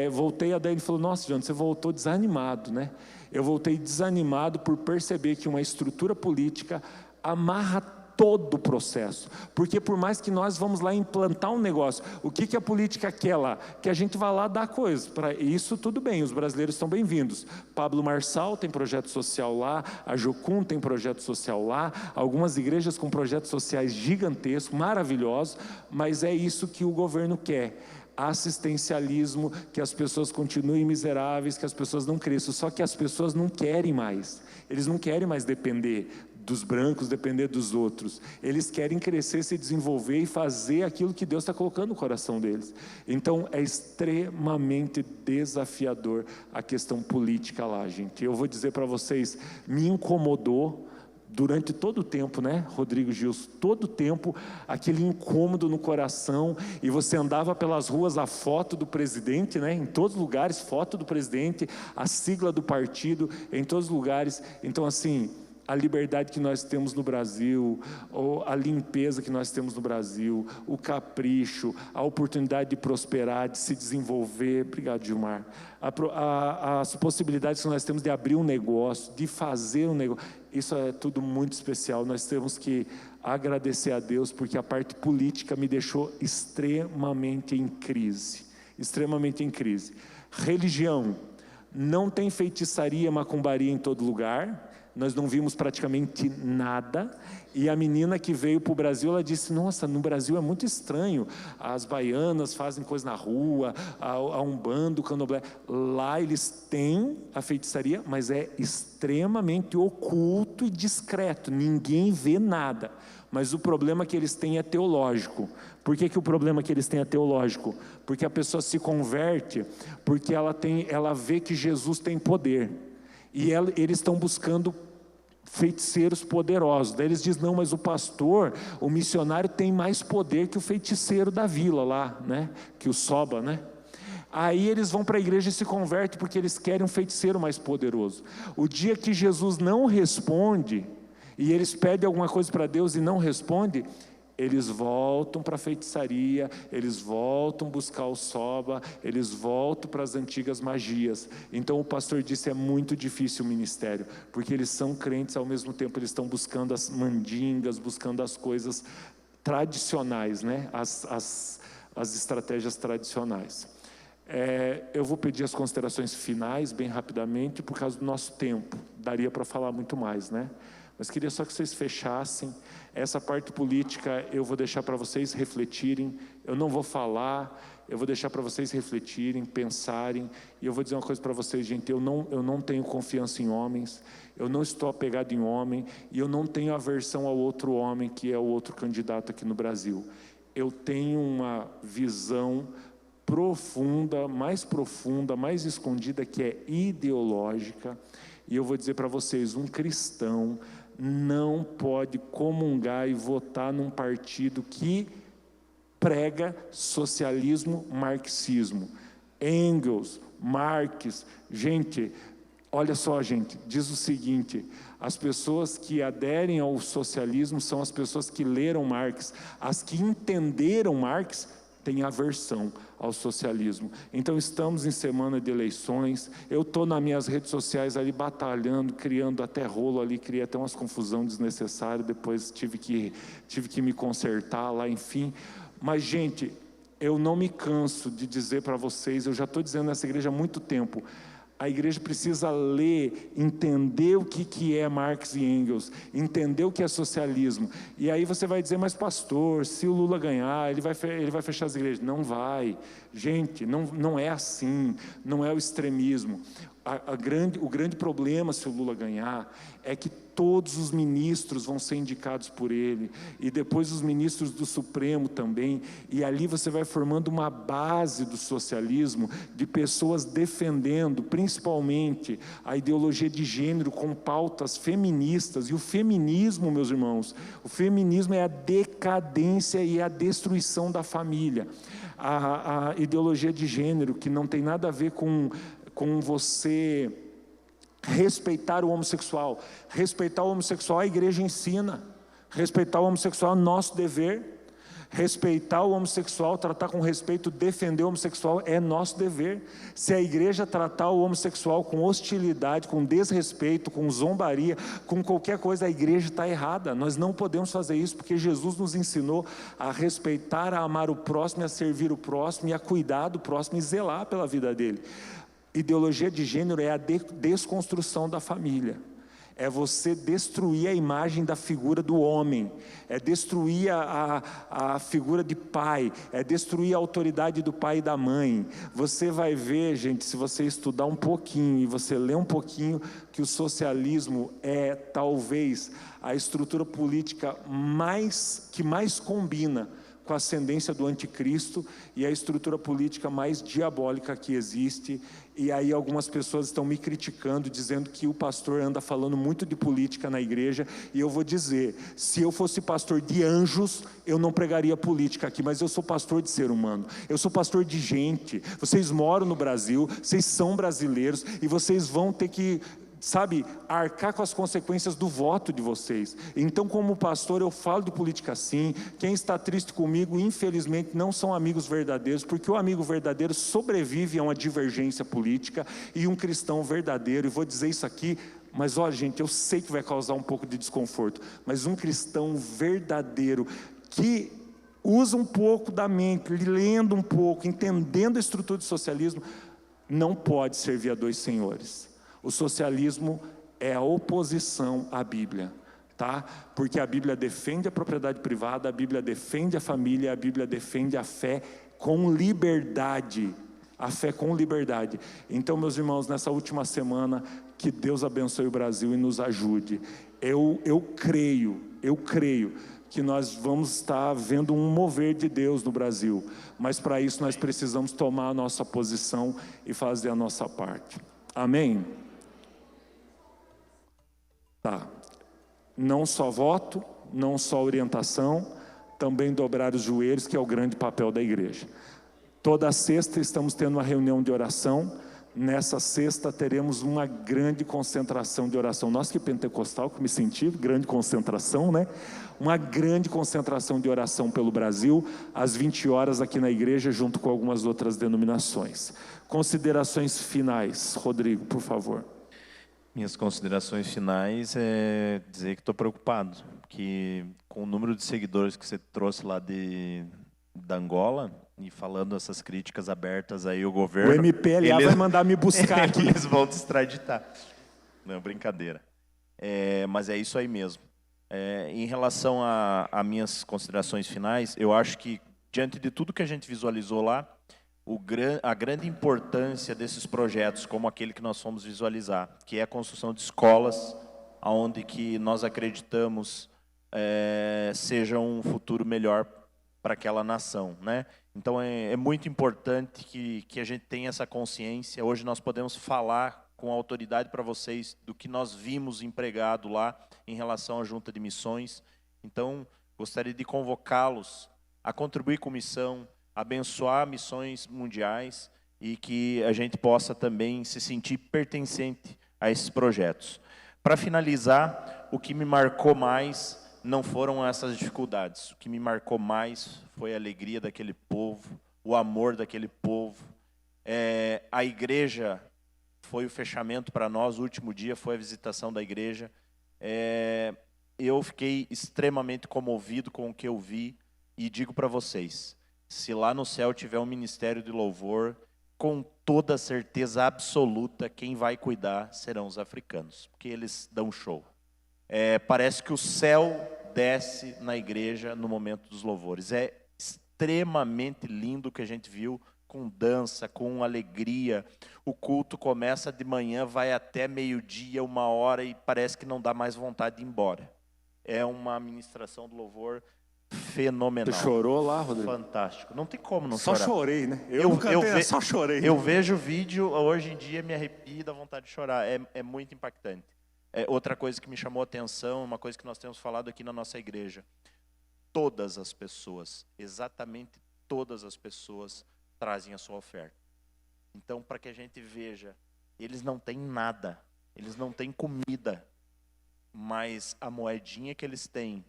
Voltei a daí, ele falou: nossa, João, você voltou desanimado, né? Eu voltei desanimado por perceber que uma estrutura política amarra todo o processo, porque por mais que nós vamos lá implantar um negócio, o que a política quer lá? Que a gente vá lá dar coisas, para isso tudo bem, os brasileiros estão bem-vindos. Pablo Marçal tem projeto social lá, a Jocum tem projeto social lá, algumas igrejas com projetos sociais gigantescos, maravilhosos, mas é isso que o governo quer. Assistencialismo, que as pessoas continuem miseráveis, que as pessoas não cresçam. Só que as pessoas não querem mais, eles não querem mais depender dos brancos, depender dos outros. Eles querem crescer, se desenvolver e fazer aquilo que Deus está colocando no coração deles. Então é extremamente desafiador a questão política lá, gente. Eu vou dizer para vocês, me incomodou durante todo o tempo, né, Rodrigo Gilson? Todo o tempo, aquele incômodo no coração, e você andava pelas ruas, a foto do presidente, né, em todos os lugares, foto do presidente, a sigla do partido, em todos os lugares. Então, assim, a liberdade que nós temos no Brasil, ou a limpeza que nós temos no Brasil, o capricho, a oportunidade de prosperar, de se desenvolver, obrigado, Gilmar, as possibilidades que nós temos de abrir um negócio, de fazer um negócio, isso é tudo muito especial. Nós temos que agradecer a Deus, porque a parte política me deixou extremamente em crise, extremamente em crise. Religião, não tem feitiçaria, macumbaria em todo lugar, nós não vimos praticamente nada, e a menina que veio para o Brasil, ela disse, nossa, no Brasil é muito estranho, as baianas fazem coisa na rua, a Umbanda, o Candomblé, lá eles têm a feitiçaria, mas é extremamente oculto e discreto, ninguém vê nada, mas o problema que eles têm é teológico. Por que o problema que eles têm é teológico? Porque a pessoa se converte, porque ela vê que Jesus tem poder, e eles estão buscando feiticeiros poderosos. Daí eles dizem, não, mas o pastor, o missionário tem mais poder que o feiticeiro da vila lá, né? Que o Soba, né? Aí eles vão para a igreja e se convertem porque eles querem um feiticeiro mais poderoso. O dia que Jesus não responde, e eles pedem alguma coisa para Deus e não responde, eles voltam para a feitiçaria, eles voltam buscar o Soba, eles voltam para as antigas magias. Então o pastor disse, é muito difícil o ministério, porque eles são crentes, ao mesmo tempo eles estão buscando as mandingas, buscando as coisas tradicionais, né? as estratégias tradicionais. Eu vou pedir as considerações finais, bem rapidamente, por causa do nosso tempo, daria para falar muito mais, né? Mas queria só que vocês fechassem. Essa parte política eu vou deixar para vocês refletirem, eu não vou falar, eu vou deixar para vocês refletirem, pensarem, e eu vou dizer uma coisa para vocês, gente, eu não tenho confiança em homens, eu não estou apegado em homem, e eu não tenho aversão ao outro homem, que é o outro candidato aqui no Brasil. Eu tenho uma visão profunda, mais escondida, que é ideológica, e eu vou dizer para vocês, um cristão não pode comungar e votar num partido que prega socialismo, marxismo. Engels, Marx, gente, olha só, gente, diz o seguinte, as pessoas que aderem ao socialismo são as pessoas que leram Marx, as que entenderam Marx têm aversão ao socialismo. Então estamos em semana de eleições, eu estou nas minhas redes sociais ali batalhando, criando até rolo ali, criei até umas confusão desnecessária, depois tive que me consertar lá, enfim. Mas gente, eu não me canso de dizer para vocês, eu já estou dizendo nessa igreja há muito tempo, a igreja precisa ler, entender o que é Marx e Engels, entender o que é socialismo. E aí você vai dizer, mas pastor, se o Lula ganhar, ele vai fechar as igrejas. Não vai. Gente, não é assim, não é o extremismo. O grande problema, se o Lula ganhar, é que todos os ministros vão ser indicados por ele, e depois os ministros do Supremo também, e ali você vai formando uma base do socialismo, de pessoas defendendo, principalmente, a ideologia de gênero com pautas feministas, e o feminismo, meus irmãos, o feminismo é a decadência e a destruição da família. A ideologia de gênero, que não tem nada a ver com você respeitar o homossexual. Respeitar o homossexual, a igreja ensina. Respeitar o homossexual é nosso dever. Respeitar o homossexual, tratar com respeito, defender o homossexual é nosso dever. Se a igreja tratar o homossexual com hostilidade, com desrespeito, com zombaria, com qualquer coisa, a igreja está errada. Nós não podemos fazer isso, porque Jesus nos ensinou a respeitar, a amar o próximo, a servir o próximo, e a cuidar do próximo e zelar pela vida dele. Ideologia de gênero é a desconstrução da família, é você destruir a imagem da figura do homem, é destruir a figura de pai, é destruir a autoridade do pai e da mãe. Você vai ver, gente, se você estudar um pouquinho e você ler um pouquinho, que o socialismo é talvez a estrutura política que mais combina com a ascendência do anticristo e a estrutura política mais diabólica que existe. E aí algumas pessoas estão me criticando, dizendo que o pastor anda falando muito de política na igreja. E eu vou dizer, se eu fosse pastor de anjos, eu não pregaria política aqui, mas eu sou pastor de ser humano, eu sou pastor de gente. Vocês moram no Brasil, vocês são brasileiros, e vocês vão ter que, sabe, arcar com as consequências do voto de vocês. Então, como pastor, eu falo de política sim. Quem está triste comigo, infelizmente, não são amigos verdadeiros, porque o amigo verdadeiro sobrevive a uma divergência política, e um cristão verdadeiro, e vou dizer isso aqui, mas olha, gente, eu sei que vai causar um pouco de desconforto, mas um cristão verdadeiro, que usa um pouco da mente, lendo um pouco, entendendo a estrutura do socialismo, não pode servir a dois senhores. O socialismo é a oposição à Bíblia, tá? Porque a Bíblia defende a propriedade privada, a Bíblia defende a família, a Bíblia defende a fé com liberdade. A fé com liberdade. Então, meus irmãos, nessa última semana, que Deus abençoe o Brasil e nos ajude. Eu creio que nós vamos estar vendo um mover de Deus no Brasil, mas para isso nós precisamos tomar a nossa posição e fazer a nossa parte. Amém? Tá. Não só voto, não só orientação, também dobrar os joelhos, que é o grande papel da igreja. Toda sexta estamos tendo uma reunião de oração. Nessa sexta teremos uma grande concentração de oração. Nós que pentecostal, que me senti, grande concentração, né? Uma grande concentração de oração pelo Brasil, às 20 horas aqui na igreja, junto com algumas outras denominações. Considerações finais, Rodrigo, por favor. Minhas considerações finais é dizer que estou preocupado, que com o número de seguidores que você trouxe lá da Angola, e falando essas críticas abertas aí ao governo... O MPLA vai mandar me buscar aqui. Eles vão te extraditar. Não, brincadeira. Mas é isso aí mesmo. Em relação a minhas considerações finais, eu acho que, diante de tudo que a gente visualizou lá, a grande importância desses projetos, como aquele que nós fomos visualizar, que é a construção de escolas, onde que nós acreditamos seja um futuro melhor para aquela nação, né? Então é muito importante que a gente tenha essa consciência. Hoje nós podemos falar com autoridade para vocês do que nós vimos empregado lá em relação à junta de missões. Então gostaria de convocá-los a contribuir com missão, abençoar missões mundiais, e que a gente possa também se sentir pertencente a esses projetos. Para finalizar, o que me marcou mais não foram essas dificuldades. O que me marcou mais foi a alegria daquele povo, o amor daquele povo. A igreja foi o fechamento para nós, o último dia foi a visitação da igreja. Eu fiquei extremamente comovido com o que eu vi, e digo para vocês, se lá no céu tiver um ministério de louvor, com toda certeza absoluta, quem vai cuidar serão os africanos, porque eles dão show. Parece que o céu desce na igreja no momento dos louvores. É extremamente lindo o que a gente viu, com dança, com alegria. O culto começa de manhã, vai até meio-dia, 1h, e parece que não dá mais vontade de ir embora. É uma ministração do louvor fenomenal. Você chorou lá, Rodrigo? Fantástico. Não tem como não só chorar. Só chorei, né? Só chorei. Eu vejo o vídeo, hoje em dia me arrepio e dá vontade de chorar. É muito impactante. Outra coisa que me chamou a atenção, uma coisa que nós temos falado aqui na nossa igreja. Todas as pessoas, exatamente todas as pessoas, trazem a sua oferta. Então, para que a gente veja, eles não têm nada, eles não têm comida, mas a moedinha que eles têm,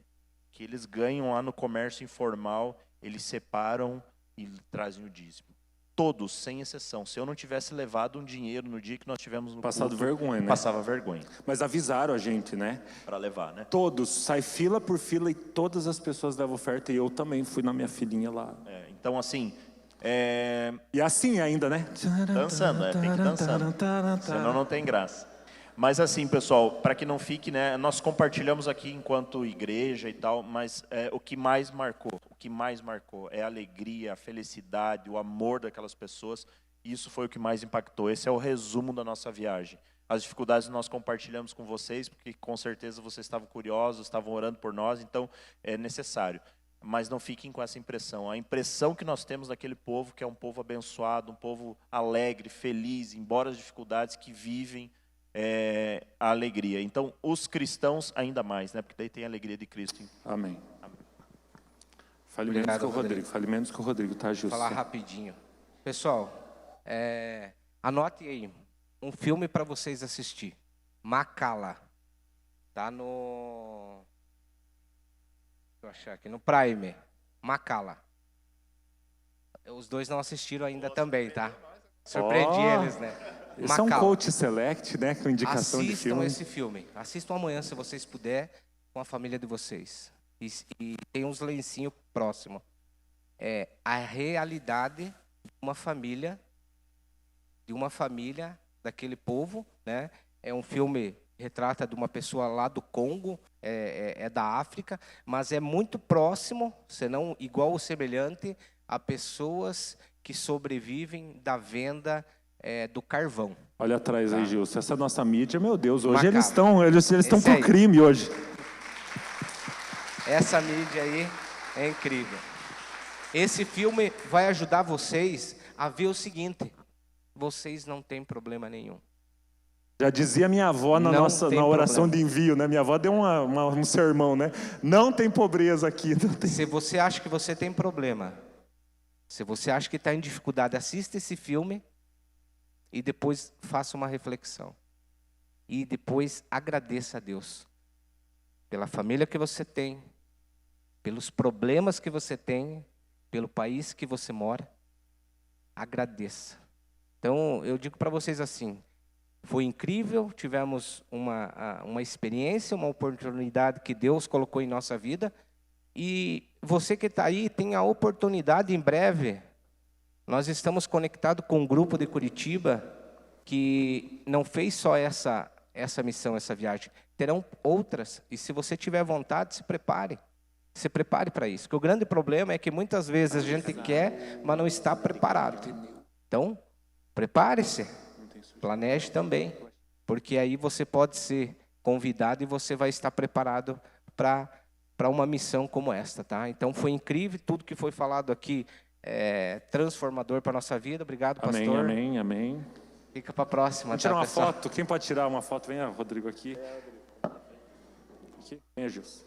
que eles ganham lá no comércio informal, eles separam e trazem o dízimo. Todos, sem exceção. Se eu não tivesse levado um dinheiro no dia que nós tivemos no passado culto, vergonha, né? Passava vergonha. Mas avisaram a gente, né? Para levar, né? Todos, sai fila por fila e todas as pessoas levam oferta, e eu também fui na minha filhinha lá. Então, assim... E assim ainda, né? Dançando, tem que dançar. Senão não tem graça. Mas assim, pessoal, para que não fique, né? Nós compartilhamos aqui enquanto igreja e tal, mas o que mais marcou é a alegria, a felicidade, o amor daquelas pessoas. Isso foi o que mais impactou. Esse é o resumo da nossa viagem. As dificuldades nós compartilhamos com vocês, porque com certeza vocês estavam curiosos, estavam orando por nós, então é necessário. mas não fiquem com essa impressão. A impressão que nós temos daquele povo, que é um povo abençoado, um povo alegre, feliz, embora as dificuldades, que vivem a alegria. Então, os cristãos ainda mais, né? Porque daí tem a alegria de Cristo. Amém. Fale Obrigado, menos que o Rodrigo. Rodrigo. Fale menos que o Rodrigo, tá, Gilson? Vou falar rapidinho. Pessoal, anote aí um filme para vocês assistir. Macala. Tá no... Deixa eu achar aqui, no Prime. Macala. Os dois não assistiram ainda também, tá? Surpreendi eles, né? Esse é um coach select, né? Com indicação de filme. Assistam esse filme. Assistam amanhã, se vocês puderem, com a família de vocês. E tem uns lencinhos próximos. É a realidade de uma família daquele povo, né? É um filme que retrata de uma pessoa lá do Congo, é da África, mas é muito próximo, senão igual ou semelhante, a pessoas que sobrevivem da venda do carvão. Olha atrás aí, Gilson. Essa é a nossa mídia, meu Deus. Hoje Macabro. eles estão Esse pro aí. crime hoje. Essa mídia aí é incrível. Esse filme vai ajudar vocês a ver o seguinte: vocês não têm problema nenhum. Já dizia minha avó na oração de envio, né? Minha avó deu um sermão, né? Não tem pobreza aqui. Não tem... Se você acha que você tem problema, se você acha que está em dificuldade, assista esse filme e depois faça uma reflexão. E depois agradeça a Deus pela família que você tem, pelos problemas que você tem, pelo país que você mora. Agradeça. Então, eu digo para vocês assim, foi incrível, tivemos uma experiência, uma oportunidade que Deus colocou em nossa vida. E você que está aí, tem a oportunidade em breve. Nós estamos conectados com um grupo de Curitiba que não fez só essa missão, essa viagem. Terão outras, e se você tiver vontade, se prepare. Se prepare para isso. Porque o grande problema é que muitas vezes a gente quer, mas não está preparado. Então, prepare-se. Planeje também. Porque aí você pode ser convidado e você vai estar preparado para uma missão como esta, tá? Então, foi incrível. Tudo que foi falado aqui é transformador para a nossa vida. Obrigado, pastor. Amém, amém, amém. Fica para a próxima. Vamos tirar uma pessoal? foto? Quem pode tirar uma foto? Venha, Rodrigo, aqui. Venha, Gilson.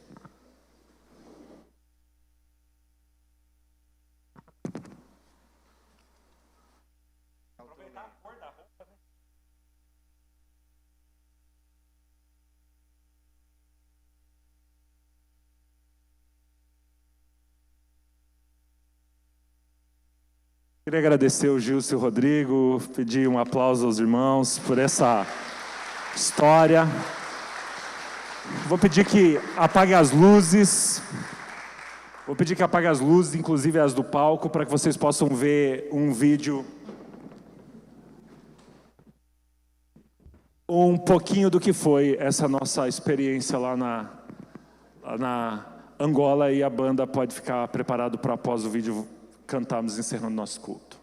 Queria agradecer o Gilson e o Rodrigo, pedir um aplauso aos irmãos por essa história. Vou pedir que apague as luzes. Inclusive as do palco, para que vocês possam ver um vídeo. Um pouquinho do que foi essa nossa experiência lá na Angola, e a banda pode ficar preparado para, após o vídeo, cantarmos encerrando nosso culto.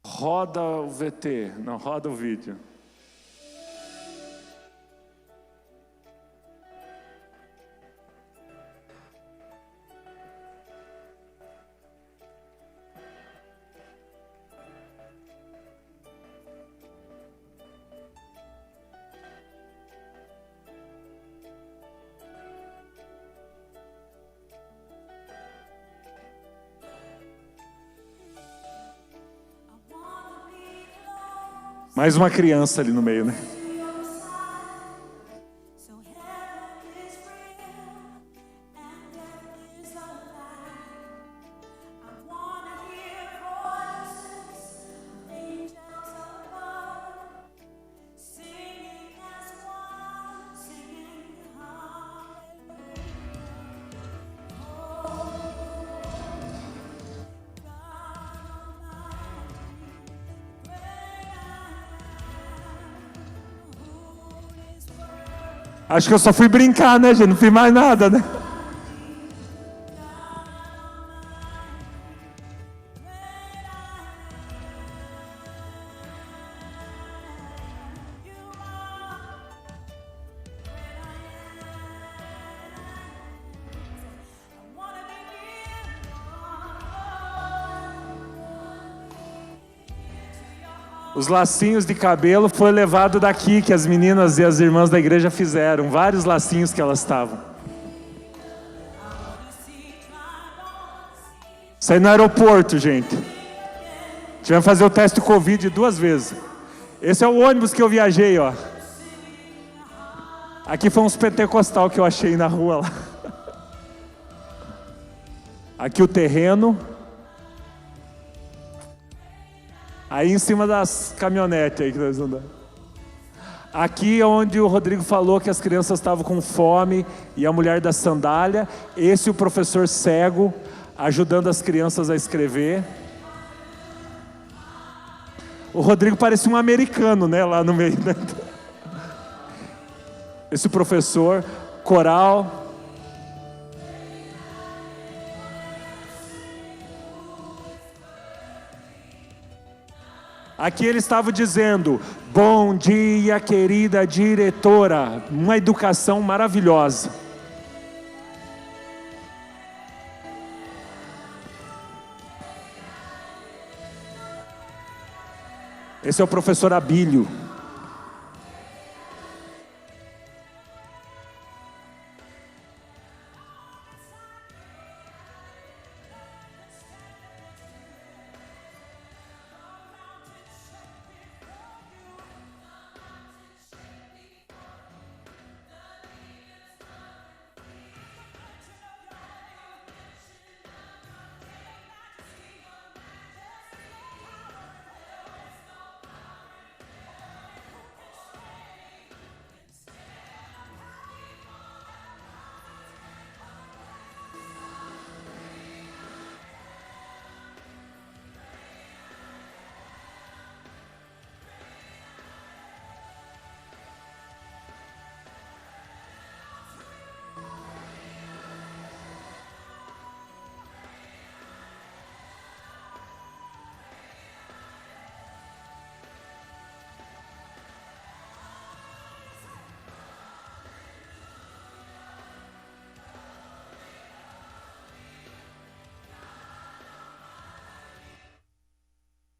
Roda o VT, não roda o vídeo. Mais uma criança ali no meio, né? Acho que eu só fui brincar, né, gente? Não fiz mais nada, né? Os lacinhos de cabelo foi levado daqui, que as meninas e as irmãs da igreja fizeram. Vários lacinhos que elas estavam. Isso aí no aeroporto, gente. Tivemos que fazer o teste do Covid 2 vezes. Esse é o ônibus que eu viajei, ó. Aqui foi uns pentecostal que eu achei na rua lá. Aqui o terreno. Aí em cima das caminhonetes aí que nós andamos. Aqui é onde o Rodrigo falou que as crianças estavam com fome e a mulher da sandália. Esse é o professor cego ajudando as crianças a escrever. O Rodrigo parecia um americano, né, lá no meio. Né? Esse professor, coral. Aqui ele estava dizendo: bom dia, querida diretora. Uma educação maravilhosa. Esse é o professor Abílio.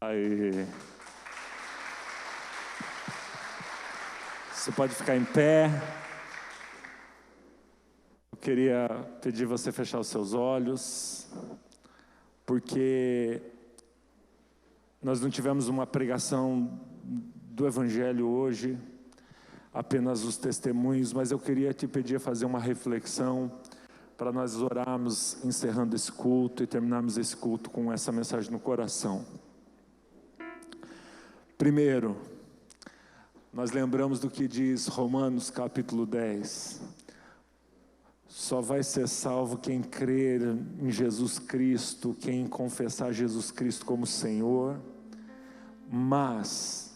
Aí. Você pode ficar em pé. Eu queria pedir você fechar os seus olhos, porque nós não tivemos uma pregação do Evangelho hoje, apenas os testemunhos, mas eu queria te pedir a fazer uma reflexão para nós orarmos encerrando esse culto e terminarmos esse culto com essa mensagem no coração. Primeiro, nós lembramos do que diz Romanos capítulo 10. Só vai ser salvo quem crer em Jesus Cristo, quem confessar Jesus Cristo como Senhor. Mas,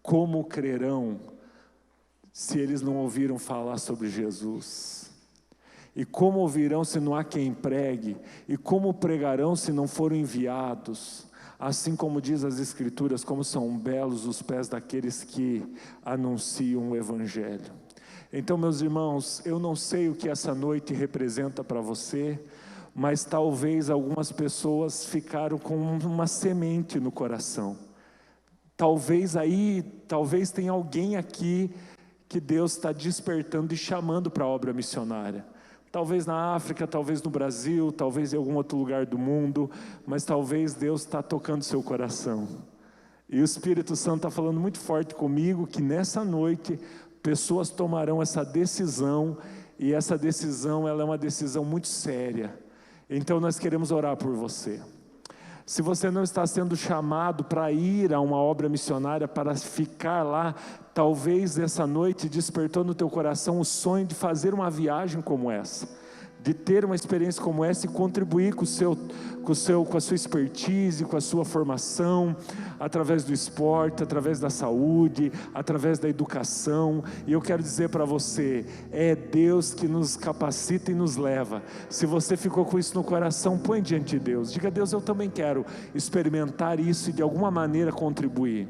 como crerão se eles não ouviram falar sobre Jesus? E como ouvirão se não há quem pregue? E como pregarão se não foram enviados? Assim como diz as Escrituras, como são belos os pés daqueles que anunciam o Evangelho. Então, meus irmãos, eu não sei o que essa noite representa para você, mas talvez algumas pessoas ficaram com uma semente no coração. Talvez tenha alguém aqui que Deus está despertando e chamando para a obra missionária. Talvez na África, talvez no Brasil, talvez em algum outro lugar do mundo, mas talvez Deus está tocando seu coração. E o Espírito Santo está falando muito forte comigo que nessa noite pessoas tomarão essa decisão, e essa decisão ela é uma decisão muito séria. Então nós queremos orar por você. Se você não está sendo chamado para ir a uma obra missionária, para ficar lá, talvez essa noite despertou no teu coração o sonho de fazer uma viagem como essa, de ter uma experiência como essa e contribuir com a sua expertise, com a sua formação, através do esporte, através da saúde, através da educação. E eu quero dizer para você, é Deus que nos capacita e nos leva. Se você ficou com isso no coração, põe diante de Deus, diga: Deus, eu também quero experimentar isso e de alguma maneira contribuir.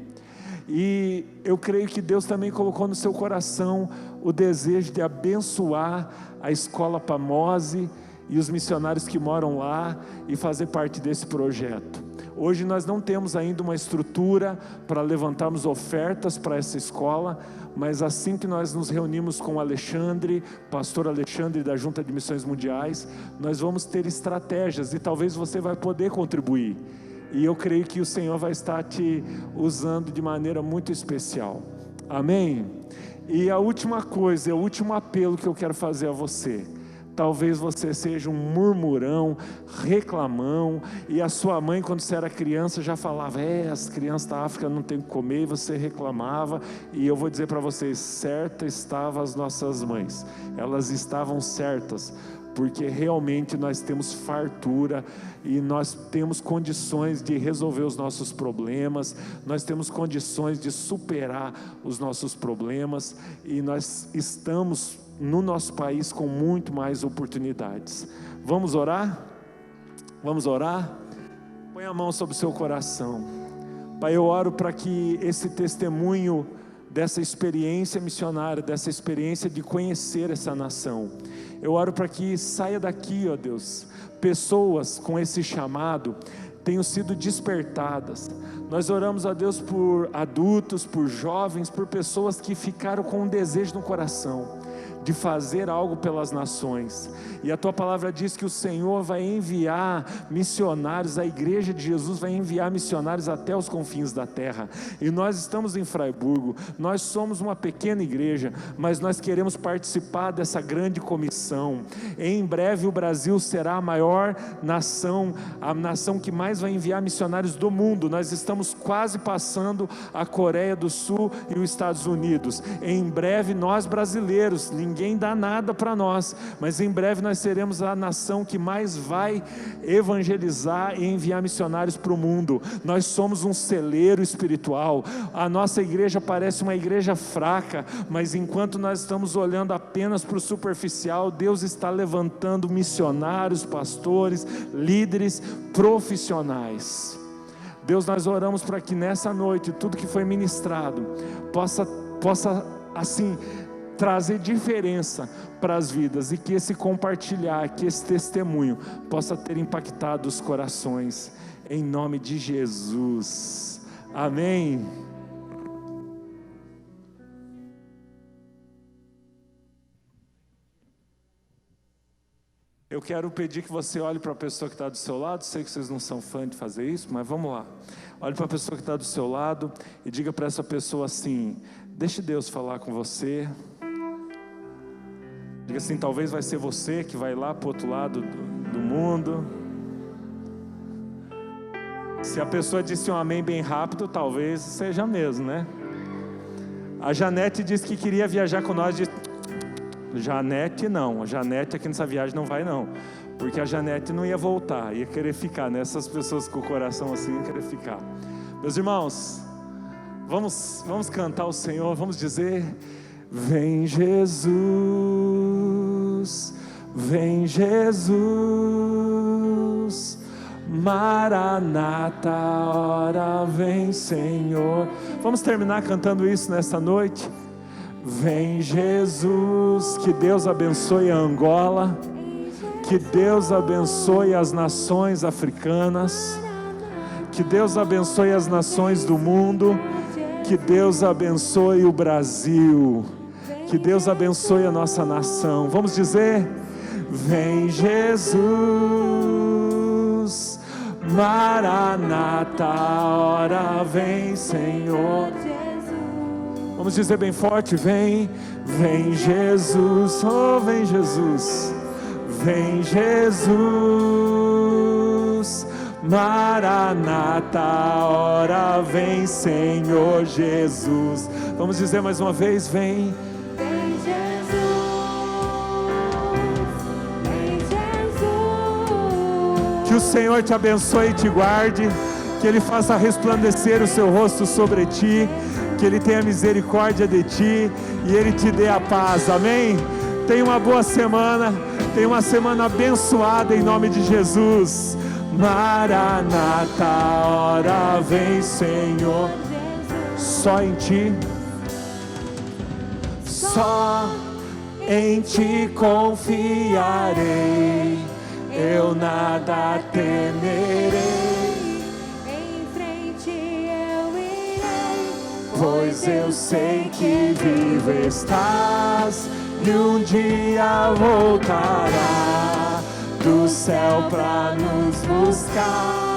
E eu creio que Deus também colocou no seu coração o desejo de abençoar a escola Pamose e os missionários que moram lá e fazer parte desse projeto. Hoje nós não temos ainda uma estrutura para levantarmos ofertas para essa escola, mas assim que nós nos reunimos com o Alexandre, pastor Alexandre da Junta de Missões Mundiais, nós vamos ter estratégias e talvez você vai poder contribuir. E eu creio que o Senhor vai estar te usando de maneira muito especial. Amém? E a última coisa, o último apelo que eu quero fazer a você. Talvez você seja um murmurão, reclamão, e a sua mãe, quando você era criança, já falava: as crianças da África não têm o que comer, e você reclamava. E eu vou dizer para vocês, certa estavam as nossas mães, elas estavam certas, porque realmente nós temos fartura e nós temos condições de resolver os nossos problemas, nós temos condições de superar os nossos problemas, e nós estamos no nosso país com muito mais oportunidades. Vamos orar? Vamos orar? Põe a mão sobre o seu coração. Pai, eu oro para que esse testemunho dessa experiência missionária, dessa experiência de conhecer essa nação, eu oro para que saia daqui, ó Deus, pessoas com esse chamado tenham sido despertadas. Nós oramos a Deus por adultos, por jovens, por pessoas que ficaram com um desejo no coração de fazer algo pelas nações, e a tua palavra diz que o Senhor vai enviar missionários, a igreja de Jesus vai enviar missionários até os confins da terra, e nós estamos em Fraiburgo, nós somos uma pequena igreja, mas nós queremos participar dessa grande comissão. Em breve o Brasil será a maior nação, a nação que mais vai enviar missionários do mundo. Nós estamos quase passando a Coreia do Sul e os Estados Unidos. Em breve nós brasileiros, ninguém dá nada para nós, mas em breve nós seremos a nação que mais vai evangelizar e enviar missionários para o mundo. Nós somos um celeiro espiritual. A nossa igreja parece uma igreja fraca, mas enquanto nós estamos olhando apenas para o superficial, Deus está levantando missionários, pastores, líderes profissionais. Deus, nós oramos para que nessa noite tudo que foi ministrado possa assim trazer diferença para as vidas, e que esse compartilhar, que esse testemunho possa ter impactado os corações, em nome de Jesus, amém. Eu quero pedir que você olhe para a pessoa que está do seu lado. Sei que vocês não são fã de fazer isso, mas vamos lá. Olhe para a pessoa que está do seu lado e diga para essa pessoa assim: deixe Deus falar com você. Diga assim: talvez vai ser você que vai lá para o outro lado do mundo. Se a pessoa disse um amém bem rápido, talvez seja mesmo, né? A Janete disse que queria viajar com nós. Janete não, a Janete aqui nessa viagem não vai não, porque a Janete não ia voltar, ia querer ficar, né? Essas pessoas com o coração assim iam querer ficar. Meus irmãos, vamos cantar ao Senhor, vamos dizer: vem Jesus, vem Jesus, Maranata, ora vem Senhor. Vamos terminar cantando isso nessa noite. Vem Jesus, que Deus abençoe a Angola, que Deus abençoe as nações africanas, que Deus abençoe as nações do mundo, que Deus abençoe o Brasil, que Deus abençoe a nossa nação. Vamos dizer: vem Jesus, Maranata, ora vem Senhor. Vamos dizer bem forte: vem, vem Jesus, oh vem Jesus, vem Jesus, Maranata, ora vem Senhor Jesus. Vamos dizer mais uma vez: vem, vem Jesus, vem Jesus. Que o Senhor te abençoe e te guarde, que Ele faça resplandecer o seu rosto sobre ti, que Ele tenha misericórdia de ti e Ele te dê a paz, amém? Tenha uma boa semana, tenha uma semana abençoada em nome de Jesus. Maranata, ora vem Senhor. Só em ti, só em ti confiarei, eu nada temerei. pois eu sei que vivo estás e um dia voltará do céu pra nos buscar.